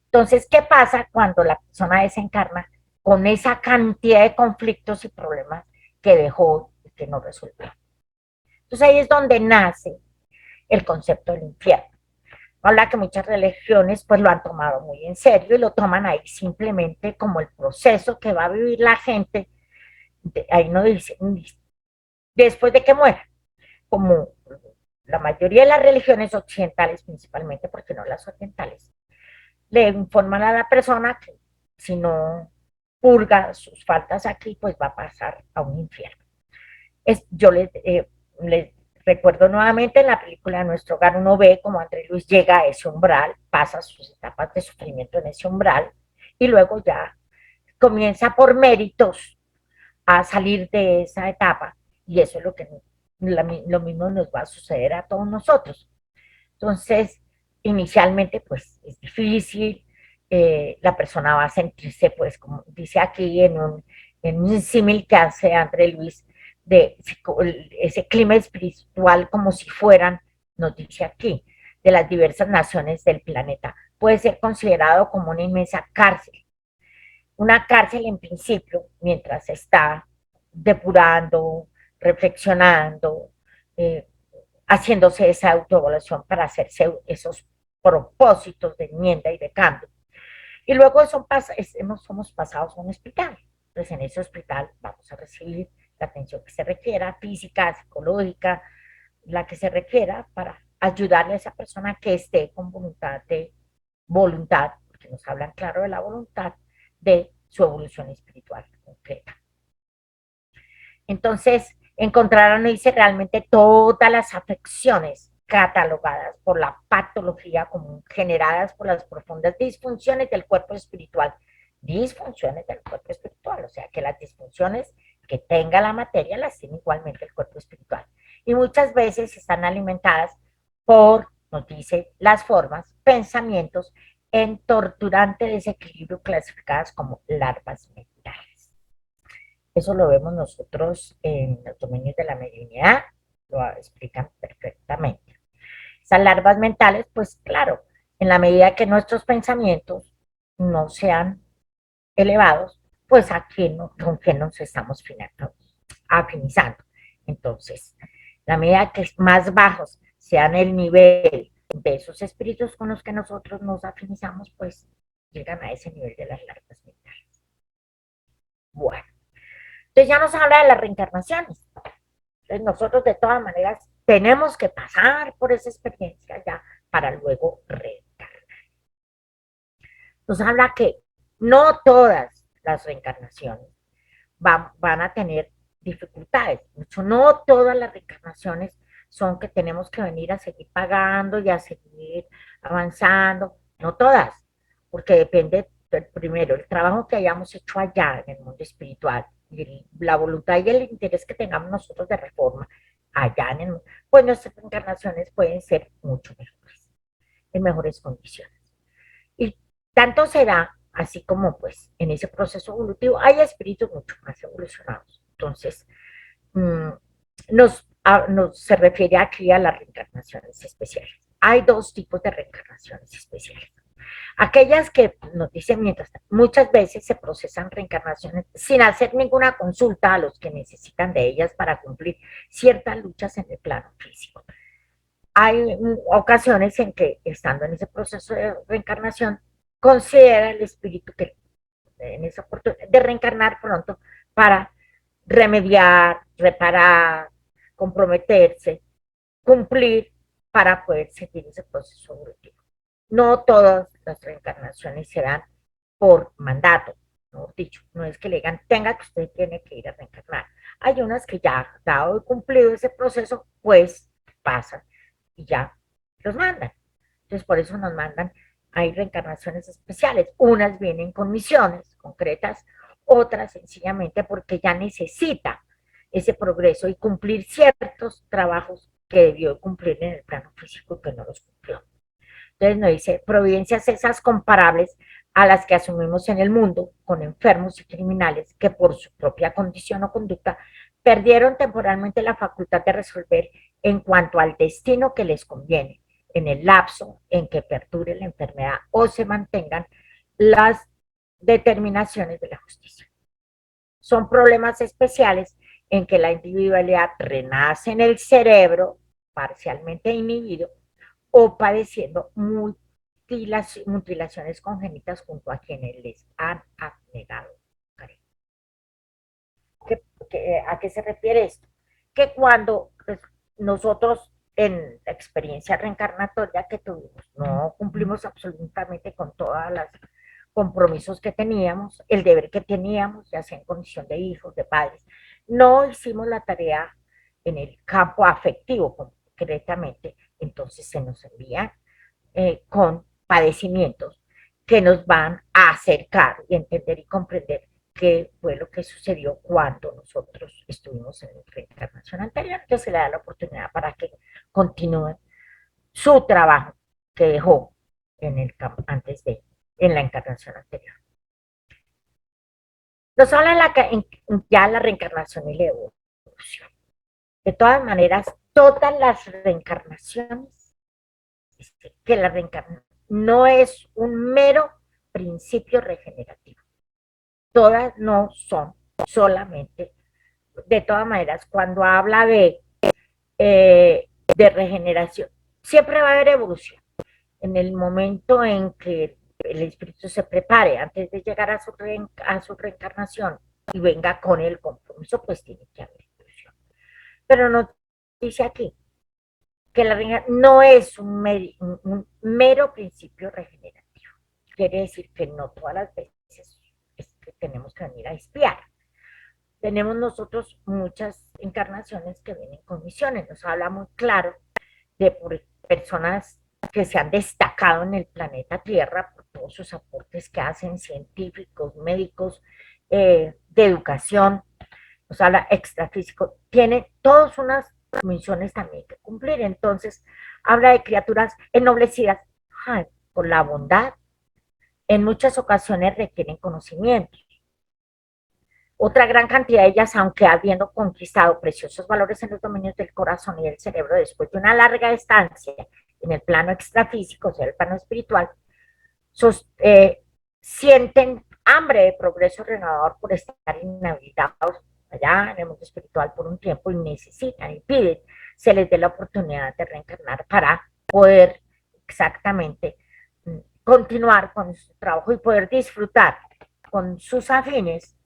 Entonces, ¿qué pasa cuando la persona desencarna con esa cantidad de conflictos y problemas que dejó y que no resolvió? Entonces ahí es donde nace el concepto del infierno. Habla que muchas religiones pues lo han tomado muy en serio y lo toman ahí simplemente como el proceso que va a vivir la gente, ahí no dice, después de que muera, como la mayoría de las religiones occidentales principalmente, porque no las orientales, le informan a la persona que si no purga sus faltas aquí, pues va a pasar a un infierno. Yo les recuerdo nuevamente en la película de Nuestro Hogar, uno ve como André Luis llega a ese umbral, pasa sus etapas de sufrimiento en ese umbral y luego ya comienza por méritos a salir de esa etapa y eso es lo mismo nos va a suceder a todos nosotros. Entonces, inicialmente pues es difícil, la persona va a sentirse pues como dice aquí en un símil que hace André Luis, de ese clima espiritual como si fueran, nos dice aquí, de las diversas naciones del planeta. Puede ser considerado como una inmensa cárcel. Una cárcel en principio, mientras está depurando, reflexionando, eh, haciéndose esa autoevaluación para hacerse esos propósitos de enmienda y de cambio. Y luego somos pasados a un hospital. Entonces, en ese hospital vamos a recibir la atención que se requiera, física, psicológica, la que se requiera para ayudarle a esa persona que esté con voluntad, porque nos hablan claro de la voluntad, de su evolución espiritual concreta. Entonces, encontraron, dice, realmente todas las afecciones catalogadas por la patología común, generadas por las profundas disfunciones del cuerpo espiritual. Disfunciones del cuerpo espiritual, o sea, que las disfunciones que tenga la materia las tiene igualmente el cuerpo espiritual. Y muchas veces están alimentadas por, nos dice, las formas, pensamientos en torturante desequilibrio clasificadas como larvas mentales. Eso lo vemos nosotros en los dominios de la mediunidad, lo explican perfectamente. Esas larvas mentales, pues claro, en la medida que nuestros pensamientos no sean elevados, pues con qué nos estamos afinizando. Entonces, la medida que más bajos sean el nivel de esos espíritus con los que nosotros nos afinizamos, pues llegan a ese nivel de las larvas mentales. Bueno. Entonces ya nos habla de las reencarnaciones. Entonces nosotros de todas maneras tenemos que pasar por esa experiencia ya para luego reencarnar. Nos habla que no todas las reencarnaciones van a tener dificultades. Mucho, no todas las reencarnaciones son que tenemos que venir a seguir pagando y a seguir avanzando. No todas, porque depende primero el trabajo que hayamos hecho allá en el mundo espiritual y la voluntad y el interés que tengamos nosotros de reforma allá en el mundo, pues nuestras reencarnaciones pueden ser mucho mejores, en mejores condiciones. Y tanto será, así como pues en ese proceso evolutivo hay espíritus mucho más evolucionados. Entonces, nos se refiere aquí a las reencarnaciones especiales. Hay dos tipos de reencarnaciones especiales. Aquellas que nos dicen mientras muchas veces se procesan reencarnaciones sin hacer ninguna consulta a los que necesitan de ellas para cumplir ciertas luchas en el plano físico. Hay ocasiones en que, estando en ese proceso de reencarnación, considera el espíritu que en esa oportunidad de reencarnar pronto para remediar, reparar, comprometerse, cumplir para poder seguir ese proceso evolutivo. No todas las reencarnaciones se dan por mandato, mejor dicho, no es que le digan, tenga que usted tiene que ir a reencarnar. Hay unas que ya, dado y cumplido ese proceso, pues pasan y ya los mandan. Entonces, por eso nos mandan, hay reencarnaciones especiales. Unas vienen con misiones concretas, otras sencillamente porque ya necesita ese progreso y cumplir ciertos trabajos que debió cumplir en el plano físico y que no los cumplió. Entonces nos dice, providencias esas comparables a las que asumimos en el mundo con enfermos y criminales que por su propia condición o conducta perdieron temporalmente la facultad de resolver en cuanto al destino que les conviene en el lapso en que perdure la enfermedad o se mantengan las determinaciones de la justicia. Son problemas especiales en que la individualidad renace en el cerebro parcialmente inhibido o padeciendo mutilaciones congénitas junto a quienes les han abnegado. ¿A qué se refiere esto? Que cuando pues, nosotros en la experiencia reencarnatoria que tuvimos no cumplimos absolutamente con todos los compromisos que teníamos, el deber que teníamos, ya sea en condición de hijos, de padres, no hicimos la tarea en el campo afectivo concretamente, entonces se nos envían con padecimientos que nos van a acercar y entender y comprender qué fue lo que sucedió cuando nosotros estuvimos en nuestra reencarnación anterior. Entonces se le da la oportunidad para que continúe su trabajo que dejó en el campo antes de, en la encarnación anterior. Nos habla ya la reencarnación y la evolución. De todas maneras, todas las reencarnaciones, que la reencarnación no es un mero principio regenerativo. Todas no son solamente, de todas maneras, cuando habla de regeneración, siempre va a haber evolución. En el momento en que el espíritu se prepare antes de llegar a su reencarnación y venga con el compromiso, pues tiene que haber evolución. Pero nos dice aquí que la reencarnación no es un mero principio regenerativo. Quiere decir que no todas las veces es que tenemos que venir a espiar. Tenemos nosotros muchas encarnaciones que vienen con misiones. Nos habla muy claro de personas que se han destacado en el planeta Tierra por todos sus aportes que hacen, científicos, médicos, de educación, nos habla extrafísico, tiene todas unas misiones también que cumplir. Entonces, habla de criaturas ennoblecidas por la bondad. En muchas ocasiones requieren conocimientos. Otra gran cantidad de ellas, aunque habiendo conquistado preciosos valores en los dominios del corazón y del cerebro después de una larga estancia en el plano extrafísico, o sea, el plano espiritual, sienten hambre de progreso renovador por estar inhabilitados allá en el mundo espiritual por un tiempo y necesitan y piden se les dé la oportunidad de reencarnar para poder exactamente continuar con su trabajo y poder disfrutar con sus afines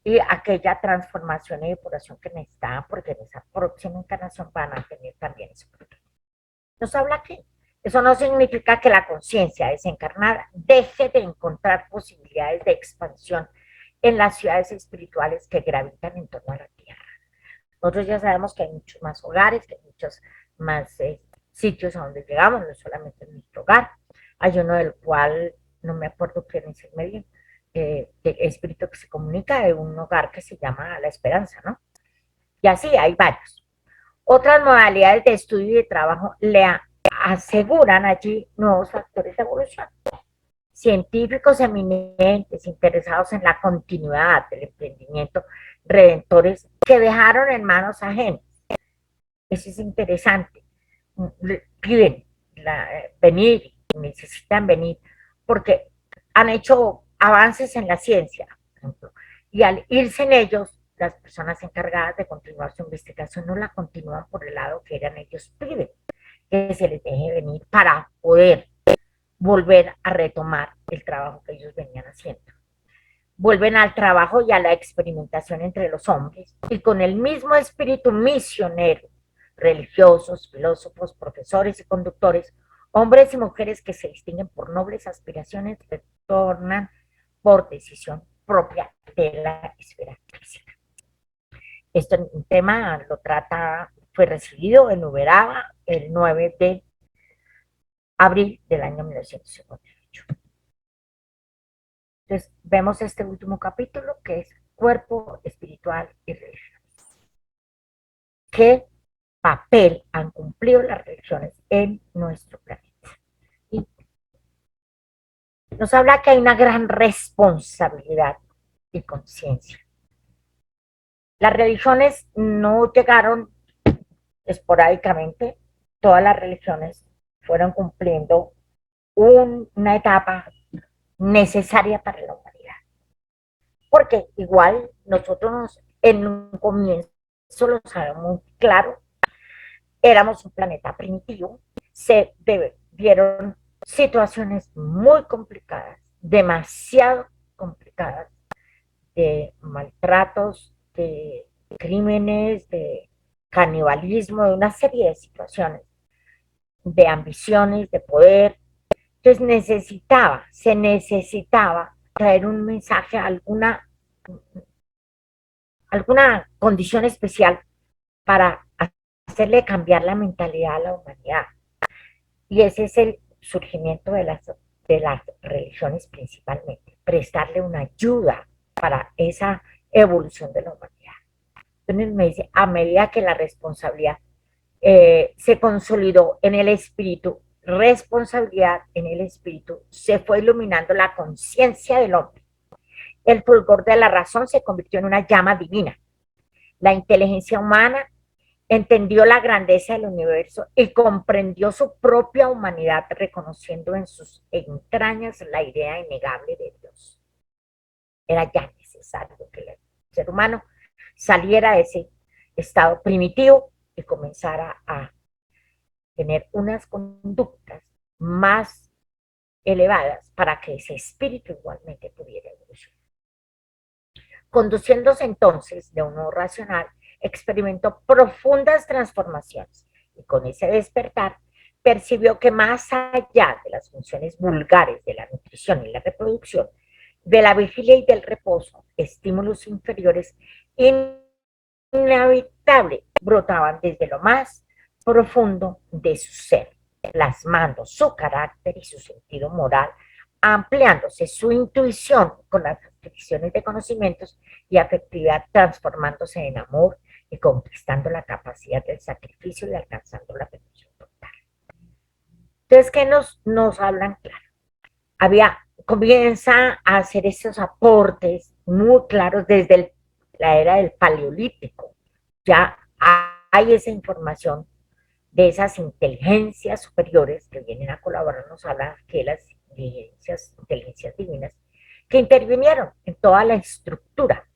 y aquella transformación y depuración que necesitaban, porque en esa próxima encarnación van a tener también ese producto. Nos habla aquí. Eso no significa que la conciencia desencarnada deje de encontrar posibilidades de expansión en las ciudades espirituales que gravitan en torno a la Tierra. Nosotros ya sabemos que hay muchos más hogares, que hay muchos más sitios a donde llegamos, no solamente en nuestro hogar. Hay uno del cual no me acuerdo quién es el medio, de espíritu que se comunica, de un hogar que se llama La Esperanza, ¿no? Y así hay varios. Otras modalidades de estudio y de trabajo le aseguran allí nuevos factores de evolución. Científicos eminentes interesados en la continuidad del emprendimiento, redentores que dejaron en manos ajenas Eso es interesante. Piden venir, necesitan venir, porque han hecho avances en la ciencia, por ejemplo, y al irse en ellos, las personas encargadas de continuar su investigación no la continúan por el lado que eran ellos piden, que se les deje venir para poder volver a retomar el trabajo que ellos venían haciendo. Vuelven al trabajo y a la experimentación entre los hombres y con el mismo espíritu misionero, religiosos, filósofos, profesores y conductores, hombres y mujeres que se distinguen por nobles aspiraciones, retornan por decisión propia de la esfera física. Este tema lo trata, fue recibido en Uberaba el 9 de abril del año 1958. Entonces, vemos este último capítulo que es cuerpo espiritual y religión. ¿Qué papel han cumplido las religiones en nuestro planeta? Y nos habla que hay una gran responsabilidad y conciencia. Las religiones no llegaron esporádicamente, todas las religiones fueron cumpliendo una etapa necesaria para la humanidad. Porque igual nosotros en un comienzo lo sabemos muy claro, éramos un planeta primitivo, se vieron situaciones muy complicadas, demasiado complicadas, de maltratos, de crímenes, de canibalismo, de una serie de situaciones, de ambiciones, de poder. Entonces se necesitaba traer un mensaje, alguna condición especial para hacerle cambiar la mentalidad a la humanidad. Y ese es el surgimiento de las religiones principalmente, prestarle una ayuda para esa evolución de la humanidad. Entonces me dice, a medida que la responsabilidad se consolidó en el espíritu, responsabilidad en el espíritu, se fue iluminando la conciencia del hombre. El fulgor de la razón se convirtió en una llama divina. La inteligencia humana entendió la grandeza del universo y comprendió su propia humanidad, reconociendo en sus entrañas la idea innegable de Dios. Era ya necesario que el ser humano saliera de ese estado primitivo y comenzara a tener unas conductas más elevadas para que ese espíritu igualmente pudiera evolucionar. Conduciéndose entonces de un modo racional, experimentó profundas transformaciones y con ese despertar percibió que más allá de las funciones vulgares de la nutrición y la reproducción, de la vigilia y del reposo, estímulos inferiores inevitables brotaban desde lo más profundo de su ser, plasmando su carácter y su sentido moral, ampliándose su intuición con las adquisiciones de conocimientos y afectividad, transformándose en amor y conquistando la capacidad del sacrificio y alcanzando la perfección total. Entonces, ¿qué nos hablan? Claro, comienza a hacer esos aportes muy claros desde la era del Paleolítico. Ya hay esa información de esas inteligencias superiores que vienen a colaborar, nos habla que las inteligencias divinas, que intervinieron en toda la estructura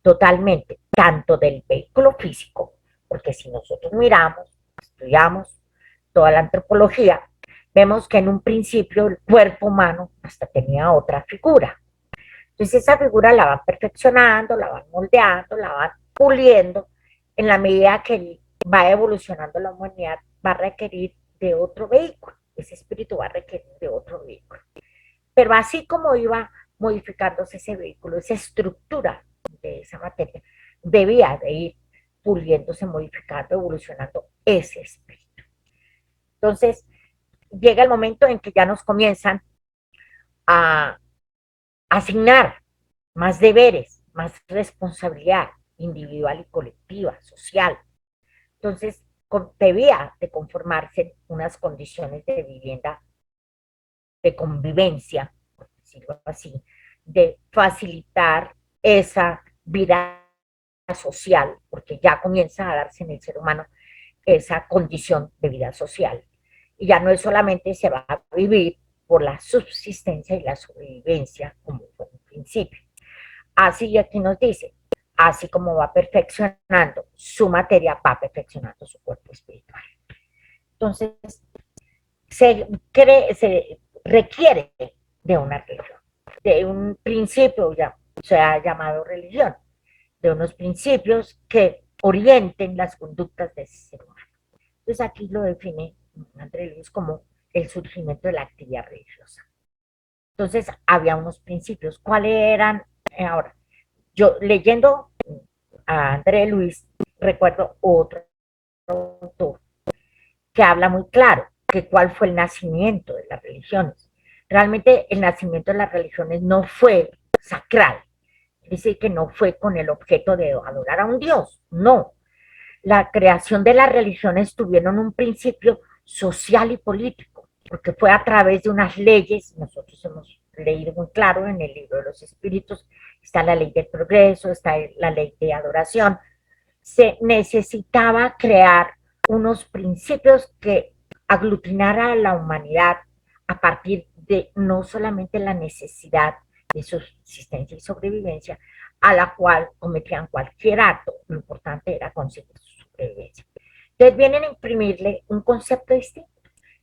totalmente, tanto del vehículo físico, porque si nosotros miramos, estudiamos toda la antropología, vemos que en un principio el cuerpo humano hasta tenía otra figura. Entonces esa figura la van perfeccionando, la van moldeando, la van puliendo, en la medida que va evolucionando la humanidad, va a requerir de otro vehículo, ese espíritu va a requerir de otro vehículo. Pero así como iba modificándose ese vehículo, esa estructura de esa materia, debía de ir puliéndose, modificando, evolucionando ese espíritu. Entonces, llega el momento en que ya nos comienzan a asignar más deberes, más responsabilidad individual y colectiva, social. Entonces, debía de conformarse unas condiciones de vivienda, de convivencia, por decirlo así, de facilitar esa vida social, porque ya comienza a darse en el ser humano esa condición de vida social. Y ya no es solamente se va a vivir por la subsistencia y la sobrevivencia como fue en principio. Así aquí nos dice, así como va perfeccionando su materia, va perfeccionando su cuerpo espiritual. Entonces, se requiere de una religión, de un principio ya se ha llamado religión, de unos principios que orienten las conductas de ese ser humano. Entonces aquí lo define André Luis como el surgimiento de la actividad religiosa. Entonces había unos principios. ¿Cuáles eran? Ahora, yo leyendo a André Luis, recuerdo otro autor que habla muy claro que cuál fue el nacimiento de las religiones. Realmente el nacimiento de las religiones no fue sacral, es decir, que no fue con el objeto de adorar a un dios, no. La creación de las religiones tuvieron un principio social y político, porque fue a través de unas leyes, nosotros hemos leído muy claro en el libro de los espíritus, está la ley del progreso, está la ley de adoración, se necesitaba crear unos principios que aglutinara a la humanidad a partir de no solamente la necesidad de subsistencia y sobrevivencia, a la cual cometían cualquier acto, lo importante era conseguir su sobrevivencia. Entonces vienen a imprimirle un concepto distinto,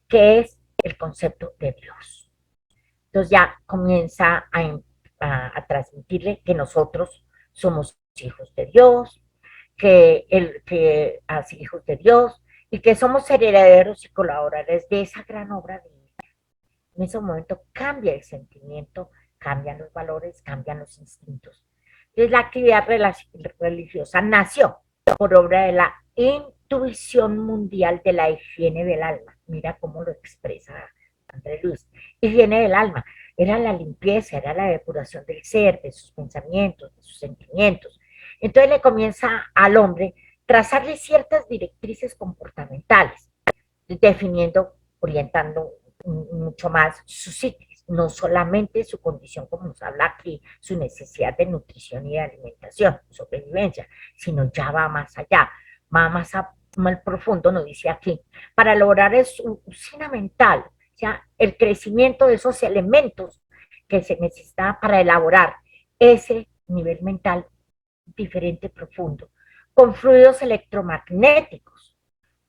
que es el concepto de Dios. Entonces ya comienza a transmitirle que nosotros somos hijos de Dios, que así hijos de Dios, y que somos herederos y colaboradores de esa gran obra de vida. En ese momento cambia el sentimiento, cambian los valores, cambian los instintos. Entonces la actividad religiosa nació por obra de la intuición mundial de la higiene del alma. Mira cómo lo expresa André Luis. Higiene del alma. Era la limpieza, era la depuración del ser, de sus pensamientos, de sus sentimientos. Entonces le comienza al hombre trazarle ciertas directrices comportamentales, definiendo, orientando mucho más sus psiquis, no solamente su condición, como nos habla aquí, su necesidad de nutrición y de alimentación, sobrevivencia, sino ya va más allá, va más profundo, nos dice aquí, para lograr su usina mental, o sea, el crecimiento de esos elementos que se necesita para elaborar ese nivel mental diferente, profundo, con fluidos electromagnéticos,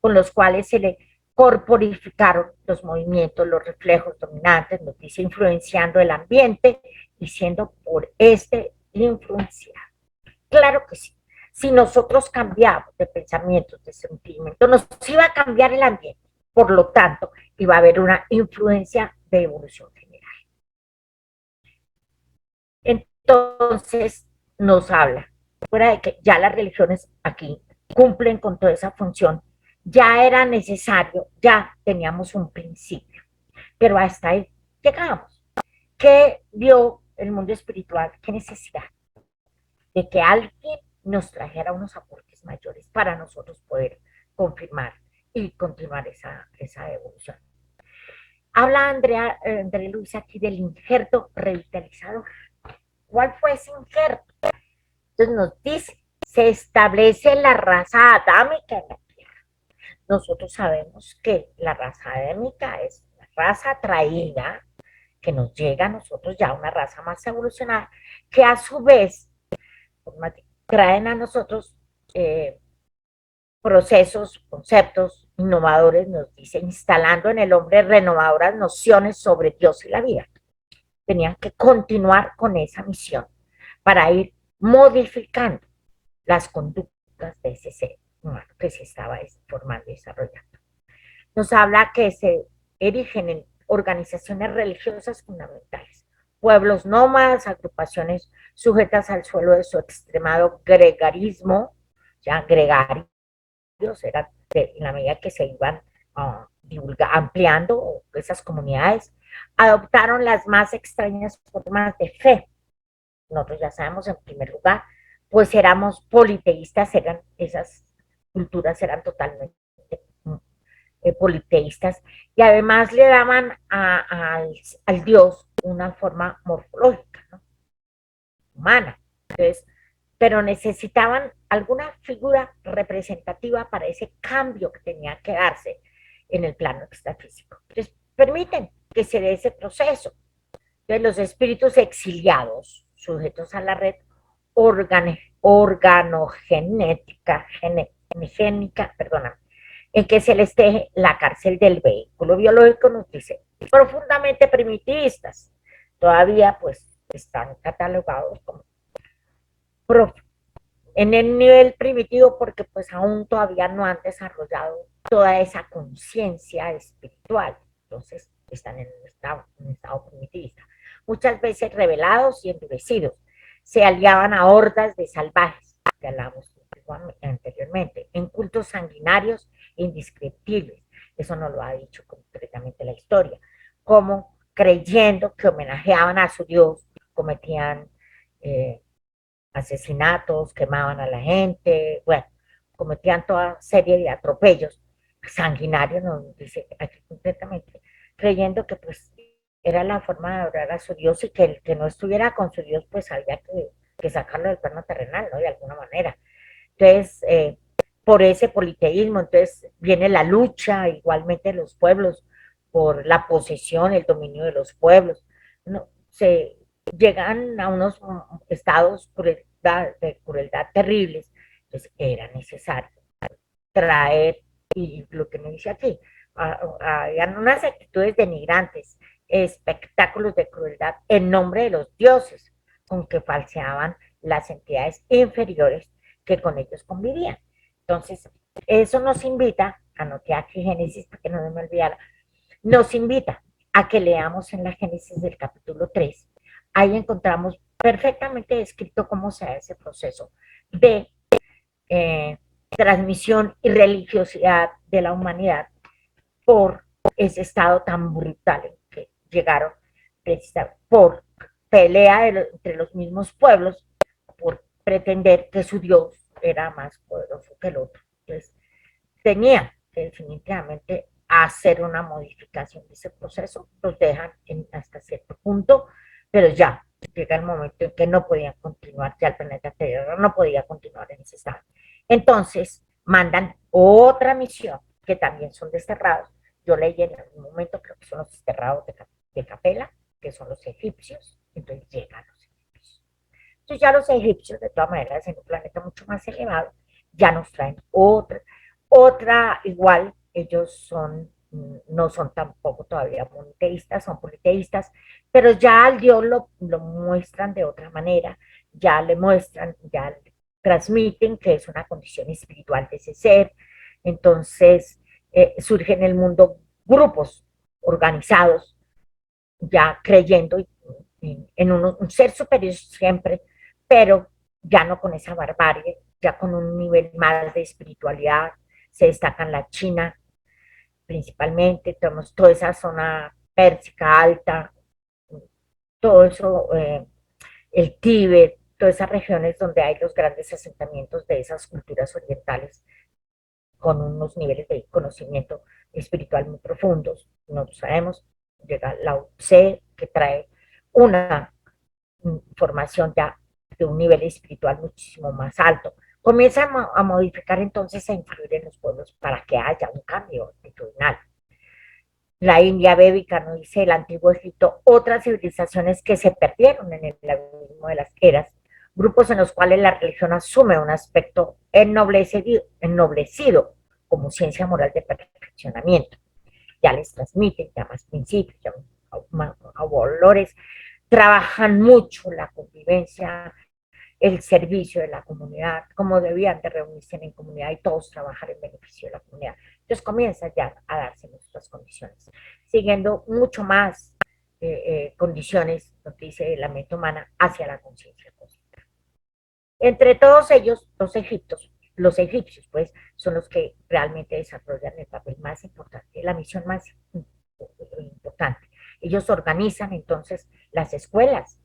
con los cuales se le corporificaron los movimientos, los reflejos dominantes, nos dice influenciando el ambiente y siendo por este influenciado. Claro que sí. Si nosotros cambiamos de pensamientos, de sentimientos, nos iba a cambiar el ambiente. Por lo tanto, iba a haber una influencia de evolución general. Entonces, nos habla, fuera de que ya las religiones aquí cumplen con toda esa función, ya era necesario, ya teníamos un principio, pero hasta ahí llegamos. ¿Qué vio el mundo espiritual? ¿Qué necesidad? De que alguien nos trajera unos aportes mayores para nosotros poder confirmar y continuar esa evolución. Habla Andrea Luis aquí del injerto revitalizador. ¿Cuál fue ese injerto? Entonces nos dice, se establece la raza adámica en la Tierra. Nosotros sabemos que la raza adámica es una raza traída que nos llega a nosotros ya una raza más evolucionada, que a su vez traen a nosotros procesos, conceptos innovadores, nos dice, instalando en el hombre renovadoras nociones sobre Dios y la vida. Tenían que continuar con esa misión para ir modificando las conductas de ese ser humano que se estaba formando y desarrollando. Nos habla que se erigen en organizaciones religiosas fundamentales, pueblos nómadas, agrupaciones sujetas al suelo de su extremado gregarismo, ya gregarios, eran en la medida que se iban ampliando esas comunidades, adoptaron las más extrañas formas de fe. Nosotros ya sabemos, en primer lugar, pues éramos politeístas, esas culturas eran totalmente politeístas, y además le daban al Dios una forma morfológica, ¿no? Humana. Entonces, pero necesitaban alguna figura representativa para ese cambio que tenía que darse en el plano extrafísico. Entonces, permiten que se dé ese proceso. Entonces, los espíritus exiliados, sujetos a la red organogenética, perdóname, en que se les teje la cárcel del vehículo biológico, nos dice, profundamente primitivistas, todavía pues están catalogados como en el nivel primitivo porque pues aún todavía no han desarrollado toda esa conciencia espiritual, entonces están en un estado primitivista. Muchas veces revelados y endurecidos, se aliaban a hordas de salvajes, que hablamos anteriormente, en cultos sanguinarios e indescriptibles, eso no lo ha dicho concretamente la historia, como creyendo que homenajeaban a su Dios, cometían asesinatos, quemaban a la gente, bueno, cometían toda serie de atropellos sanguinarios, nos dice aquí concretamente, creyendo que pues era la forma de adorar a su Dios y que el que no estuviera con su Dios pues había que sacarlo del plano terrenal, ¿no? De alguna manera. Entonces, por ese politeísmo, entonces viene la lucha igualmente de los pueblos por la posesión, el dominio de los pueblos. No, se llegan a unos estados de crueldad terribles, entonces era necesario traer, y lo que me dice aquí, habían unas actitudes denigrantes, espectáculos de crueldad en nombre de los dioses, con que falseaban las entidades inferiores que con ellos convivían. Entonces, eso nos invita, anoté aquí Génesis para que no me olvidara, nos invita a que leamos en la Génesis del capítulo 3. Ahí encontramos perfectamente descrito cómo se da ese proceso de eh, transmisión y religiosidad de la humanidad por ese estado tan brutal en que llegaron precisamente por pelea entre los mismos pueblos, por pretender que su Dios era más poderoso que el otro. Entonces, tenía que definitivamente hacer una modificación de ese proceso, los dejan hasta cierto punto, pero ya llega el momento en que no podían continuar, ya el planeta Tierra no podía continuar en ese estado. Entonces, mandan otra misión, que también son desterrados. Yo leí en algún momento, creo que son los desterrados de Capela, que son los egipcios, entonces llegan los egipcios. Entonces ya los egipcios, de todas maneras, en un planeta mucho más elevado, ya nos traen otra igual, ellos no son tampoco todavía monoteístas, son politeístas, pero ya al Dios lo muestran de otra manera, ya le muestran, ya le transmiten que es una condición espiritual de ese ser, entonces surgen en el mundo grupos organizados, ya creyendo en un ser superior siempre, pero ya no con esa barbarie, ya con un nivel más de espiritualidad, se destacan la China principalmente, tenemos toda esa zona pérsica alta, todo eso, el Tíbet, todas esas regiones donde hay los grandes asentamientos de esas culturas orientales con unos niveles de conocimiento espiritual muy profundos. Nosotros sabemos, llega Lao Tse, que trae una formación ya de un nivel espiritual muchísimo más alto. Comienza a modificar entonces, a influir en los pueblos para que haya un cambio actitudinal. La India bébica, no dice el antiguo Egipto, otras civilizaciones que se perdieron en el abismo de las eras, grupos en los cuales la religión asume un aspecto ennoblecido como ciencia moral de perfeccionamiento. Ya les transmiten ya más principios, ya más valores, trabajan mucho la convivencia, el servicio de la comunidad, cómo debían de reunirse en comunidad y todos trabajar en beneficio de la comunidad. Entonces comienza ya a darse nuestras condiciones, siguiendo mucho más condiciones, nos dice la mente humana, hacia la conciencia cósmica. Entre todos ellos, los egipcios, pues, son los que realmente desarrollan el papel más importante, la misión más importante. Ellos organizan entonces las escuelas,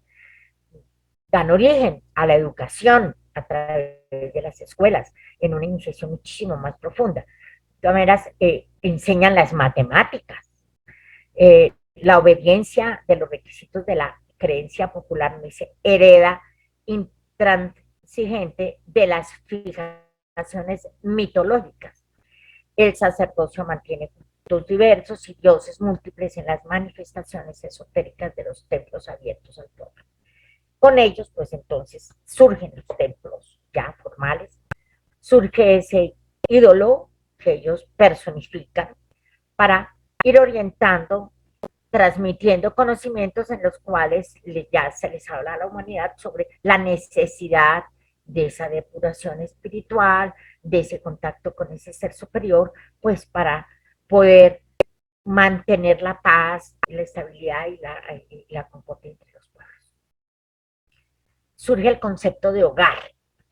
dan origen a la educación a través de las escuelas, en una iniciación muchísimo más profunda. De todas maneras, enseñan las matemáticas, la obediencia de los requisitos de la creencia popular, no dice, hereda exigente de las fijaciones mitológicas. El sacerdocio mantiene cultos diversos y dioses múltiples en las manifestaciones esotéricas de los templos abiertos al pueblo. Con ellos, pues entonces surgen los templos ya formales, surge ese ídolo que ellos personifican para ir orientando, transmitiendo conocimientos en los cuales ya se les habla a la humanidad sobre la necesidad de esa depuración espiritual, de ese contacto con ese ser superior, pues para poder mantener la paz, la estabilidad y la concordia entre los pueblos. Surge el concepto de hogar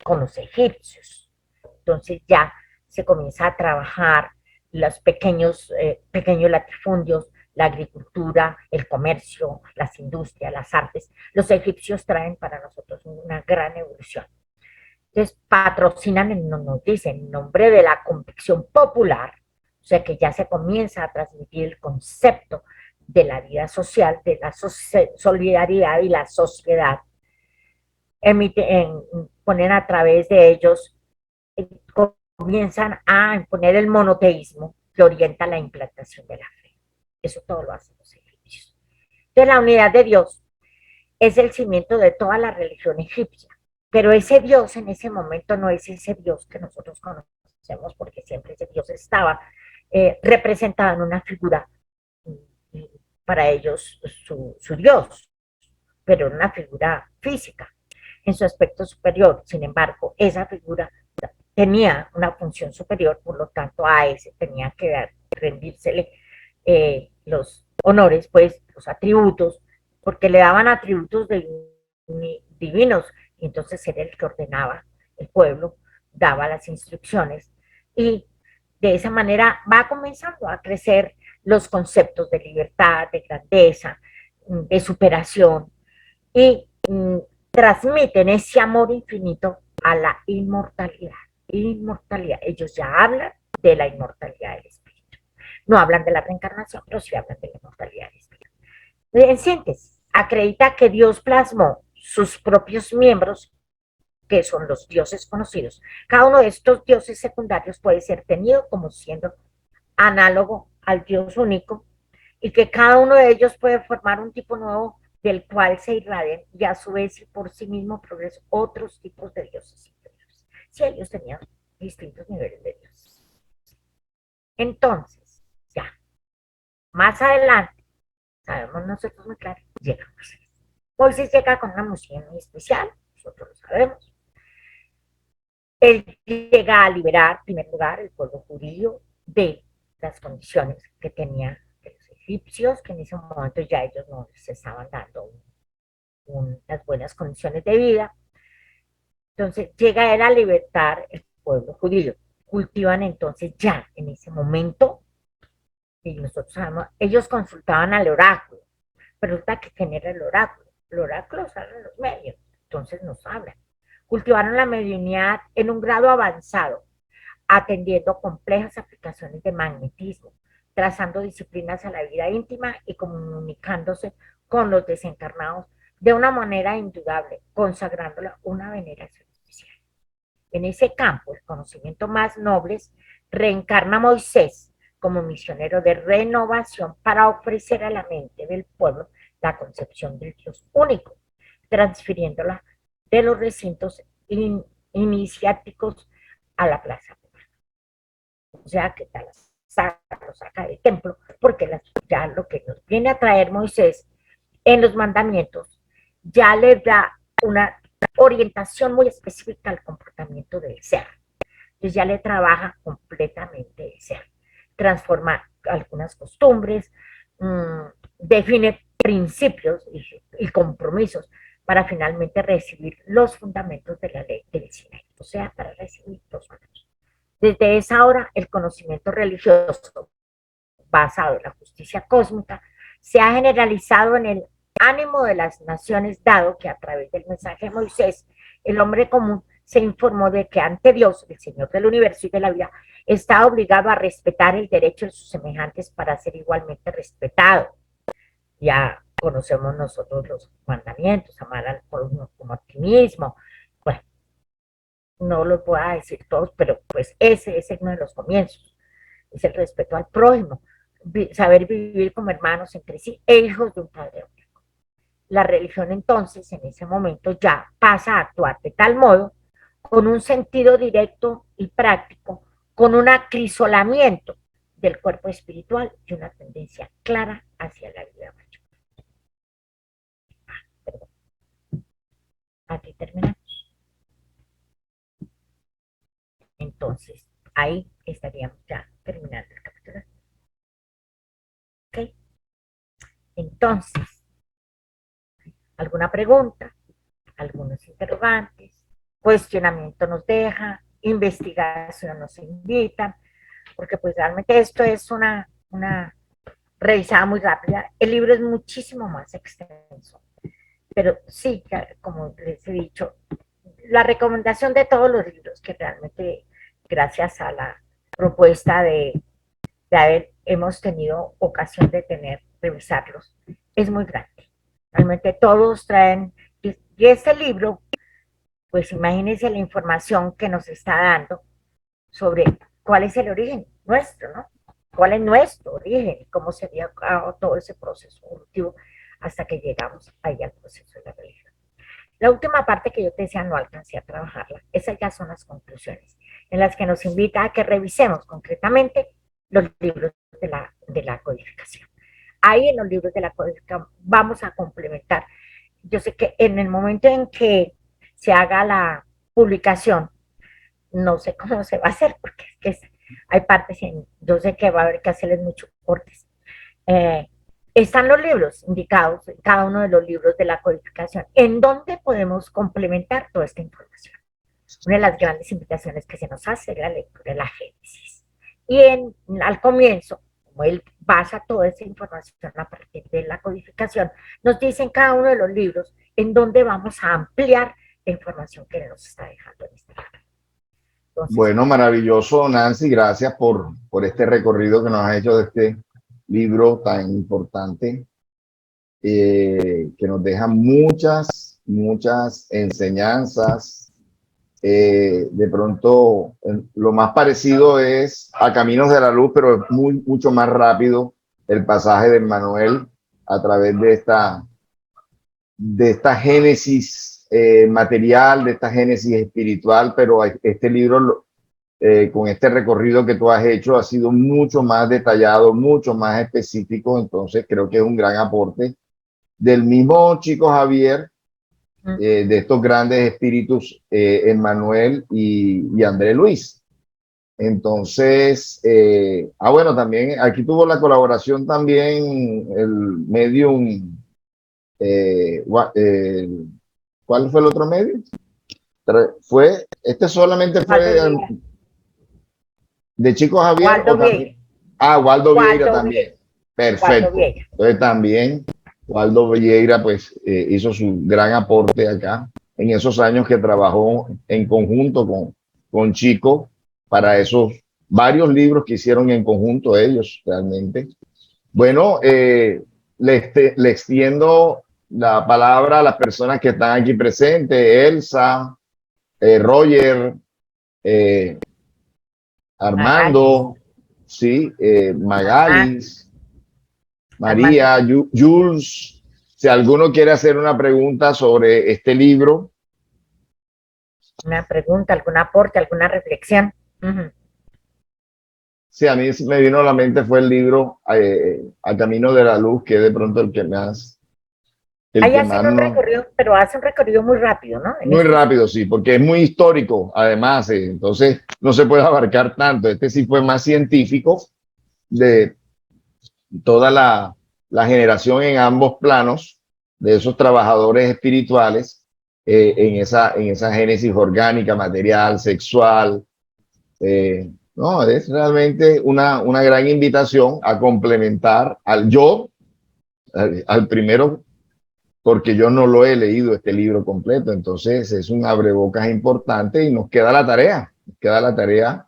con los egipcios. Entonces ya se comienza a trabajar los pequeños latifundios, la agricultura, el comercio, las industrias, las artes. Los egipcios traen para nosotros una gran evolución. Entonces patrocinan, nos dicen, en nombre de la convicción popular, o sea que ya se comienza a transmitir el concepto de la vida social, de la solidaridad y la sociedad. Ponen a través de ellos, comienzan a imponer el monoteísmo que orienta la implantación de la fe. Eso todo lo hacen los egipcios. Entonces la unidad de Dios es el cimiento de toda la religión egipcia, pero ese Dios en ese momento no es ese Dios que nosotros conocemos, porque siempre ese Dios estaba representado en una figura, para ellos su Dios, pero en una figura física, en su aspecto superior. Sin embargo, esa figura tenía una función superior, por lo tanto a ese tenía que rendírsele los honores, pues los atributos, porque le daban atributos divinos, y entonces era el que ordenaba el pueblo, daba las instrucciones, y de esa manera va comenzando a crecer los conceptos de libertad, de grandeza, de superación, y transmiten ese amor infinito a la inmortalidad. Inmortalidad. Ellos ya hablan de la inmortalidad del espíritu. No hablan de la reencarnación, pero sí hablan de la inmortalidad del espíritu. En síntesis, acredita que Dios plasmó sus propios miembros, que son los dioses conocidos. Cada uno de estos dioses secundarios puede ser tenido como siendo análogo al Dios único, y que cada uno de ellos puede formar un tipo nuevo del cual se irradian y a su vez y por sí mismo progresan otros tipos de dioses inferiores. Si ellos tenían distintos niveles de dioses. Entonces, ya, más adelante, sabemos nosotros muy claro, llega Moisés. Moisés llega con una misión muy especial, nosotros lo sabemos. Él llega a liberar, en primer lugar, el pueblo judío de las condiciones que tenía los egipcios, que en ese momento ya ellos no les estaban dando unas buenas condiciones de vida. Entonces llega él a libertar el pueblo judío. Cultivan entonces ya en ese momento, y nosotros sabemos, ellos consultaban al oráculo, pero resulta que ¿quién era el oráculo? El oráculo sale en los medios, entonces nos hablan. Cultivaron la mediunidad en un grado avanzado, atendiendo complejas aplicaciones de magnetismo, trazando disciplinas a la vida íntima y comunicándose con los desencarnados de una manera indudable, consagrándola una veneración especial. En ese campo, el conocimiento más noble reencarna a Moisés como misionero de renovación para ofrecer a la mente del pueblo la concepción del Dios único, transfiriéndola de los recintos iniciáticos a la plaza. O sea, que lo saca del templo, porque ya lo que nos viene a traer Moisés en los mandamientos ya le da una orientación muy específica al comportamiento del ser. Entonces ya le trabaja completamente el ser, transforma algunas costumbres, define principios y compromisos para finalmente recibir los fundamentos de la ley del Sinaí, o sea, para recibir los mandamientos. Desde esa hora, el conocimiento religioso basado en la justicia cósmica se ha generalizado en el ánimo de las naciones, dado que a través del mensaje de Moisés, el hombre común se informó de que ante Dios, el Señor del universo y de la vida, está obligado a respetar el derecho de sus semejantes para ser igualmente respetado. Ya conocemos nosotros los mandamientos, amar al prójimo como a ti mismo. Bueno, no los voy a decir todos, pero pues ese es uno de los comienzos, es el respeto al prójimo, saber vivir como hermanos entre sí e hijos de un padre único. La religión entonces en ese momento ya pasa a actuar de tal modo, con un sentido directo y práctico, con un acrisolamiento del cuerpo espiritual y una tendencia clara hacia la vida mayor. Perdón. Aquí terminamos. Entonces, ahí estaríamos ya terminando el capítulo. ¿Ok? Entonces, ¿alguna pregunta? ¿Algunos interrogantes? ¿Cuestionamiento nos deja? ¿Investigación nos invita? Porque pues realmente esto es una revisada muy rápida. El libro es muchísimo más extenso. Pero sí, como les he dicho, la recomendación de todos los libros, que realmente gracias a la propuesta de haber, hemos tenido ocasión de revisarlos, es muy grande. Realmente todos traen, y este libro, pues imagínense la información que nos está dando sobre cuál es el origen nuestro, ¿no? ¿Cuál es nuestro origen? ¿Cómo se dio todo ese proceso evolutivo hasta que llegamos ahí al proceso de la religión? La última parte que yo te decía no alcancé a trabajarla. Esas ya son las conclusiones, en las que nos invita a que revisemos concretamente los libros de la codificación. Ahí en los libros de la codificación vamos a complementar. Yo sé que en el momento en que se haga la publicación, no sé cómo se va a hacer, porque es que hay partes, yo sé que va a haber que hacerles muchos cortes. Eh, Están los libros indicados, en cada uno de los libros de la codificación, en donde podemos complementar toda esta información. Una de las grandes invitaciones que se nos hace es la lectura de la Génesis. Y al comienzo, como él basa toda esa información a partir de la codificación, nos dice en cada uno de los libros en donde vamos a ampliar la información que él nos está dejando en este libro. Entonces, Bueno, maravilloso, Nancy. Gracias por este recorrido que nos has hecho de este libro tan importante, que nos deja muchas enseñanzas. De pronto, lo más parecido es a Caminos de la Luz, pero es mucho más rápido el pasaje de Emmanuel a través de esta génesis material, de esta génesis espiritual, pero este libro, con este recorrido que tú has hecho, ha sido mucho más detallado, mucho más específico, entonces creo que es un gran aporte del mismo Chico Javier, de estos grandes espíritus, Emmanuel y André Luis. Entonces, bueno, también aquí tuvo la colaboración también el medium, ¿cuál fue el otro medio? Este solamente fue de Chico Javier o Waldo también. Vieira. Waldo Vieira Waldo también. Vieira. Waldo Perfecto. Vieira. Entonces también Waldo Vieira pues hizo su gran aporte acá en esos años que trabajó en conjunto con Chico para esos varios libros que hicieron en conjunto ellos realmente. Bueno, le extiendo la palabra a las personas que están aquí presentes, Elsa, Roger, eh, Magalis. Armando, sí, Armando. Magalis, Armando. María, Jules. Si alguno quiere hacer una pregunta sobre este libro. Una pregunta, algún aporte, alguna reflexión. Sí, a mí me vino a la mente fue el libro Al Camino de la Luz, que es de pronto el Ahí que hacen más un no. recorrido, pero hace un recorrido muy rápido, ¿no? En Muy este sí. rápido, sí, porque es muy histórico, además, entonces no se puede abarcar tanto. Este sí fue más científico de toda la generación en ambos planos de esos trabajadores espirituales, en esa génesis orgánica, material, sexual. No, es realmente una gran invitación a complementar al primero, porque yo no lo he leído este libro completo, entonces es un abrebocas importante y nos queda la tarea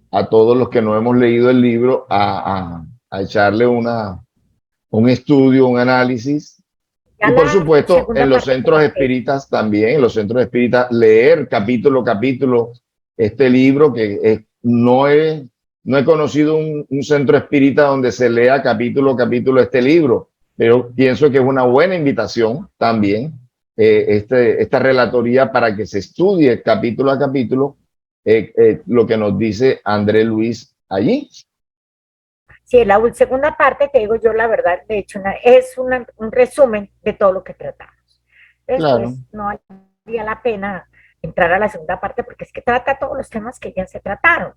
a todos los que no hemos leído el libro a echarle un estudio, un análisis Y por supuesto, segunda en los parte centros espíritas también, en los centros espíritas, leer capítulo a capítulo este libro, que no he conocido un centro espírita donde se lea capítulo a capítulo este libro, pero pienso que es una buena invitación también esta relatoría para que se estudie capítulo a capítulo lo que nos dice André Luis allí. Sí, la segunda parte, te digo yo la verdad, de hecho, es un resumen de todo lo que tratamos. Claro. Después no valía la pena entrar a la segunda parte porque es que trata todos los temas que ya se trataron.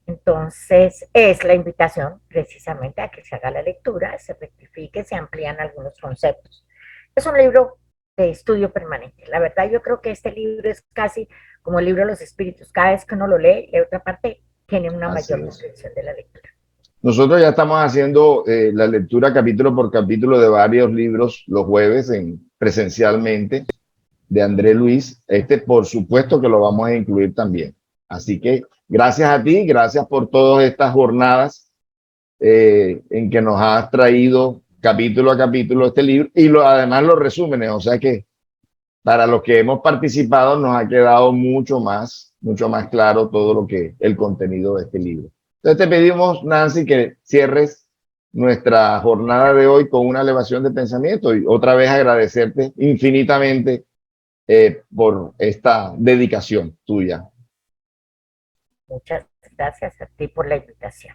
Entonces, es la invitación precisamente a que se haga la lectura, se rectifique, se amplían algunos conceptos. Es un libro de estudio permanente. La verdad, yo creo que este libro es casi como el libro de los espíritus. Cada vez que uno lo lee, la otra parte tiene una Así mayor es. comprensión de la lectura. Nosotros ya estamos haciendo la lectura capítulo por capítulo de varios libros los jueves presencialmente de André Luis. Este, por supuesto que lo vamos a incluir también. Así que gracias a ti, gracias por todas estas jornadas en que nos has traído capítulo a capítulo este libro y además los resúmenes. O sea que para los que hemos participado nos ha quedado mucho más claro todo lo que el contenido de este libro. Entonces te pedimos, Nancy, que cierres nuestra jornada de hoy con una elevación de pensamiento y otra vez agradecerte infinitamente por esta dedicación tuya. Muchas gracias a ti por la invitación.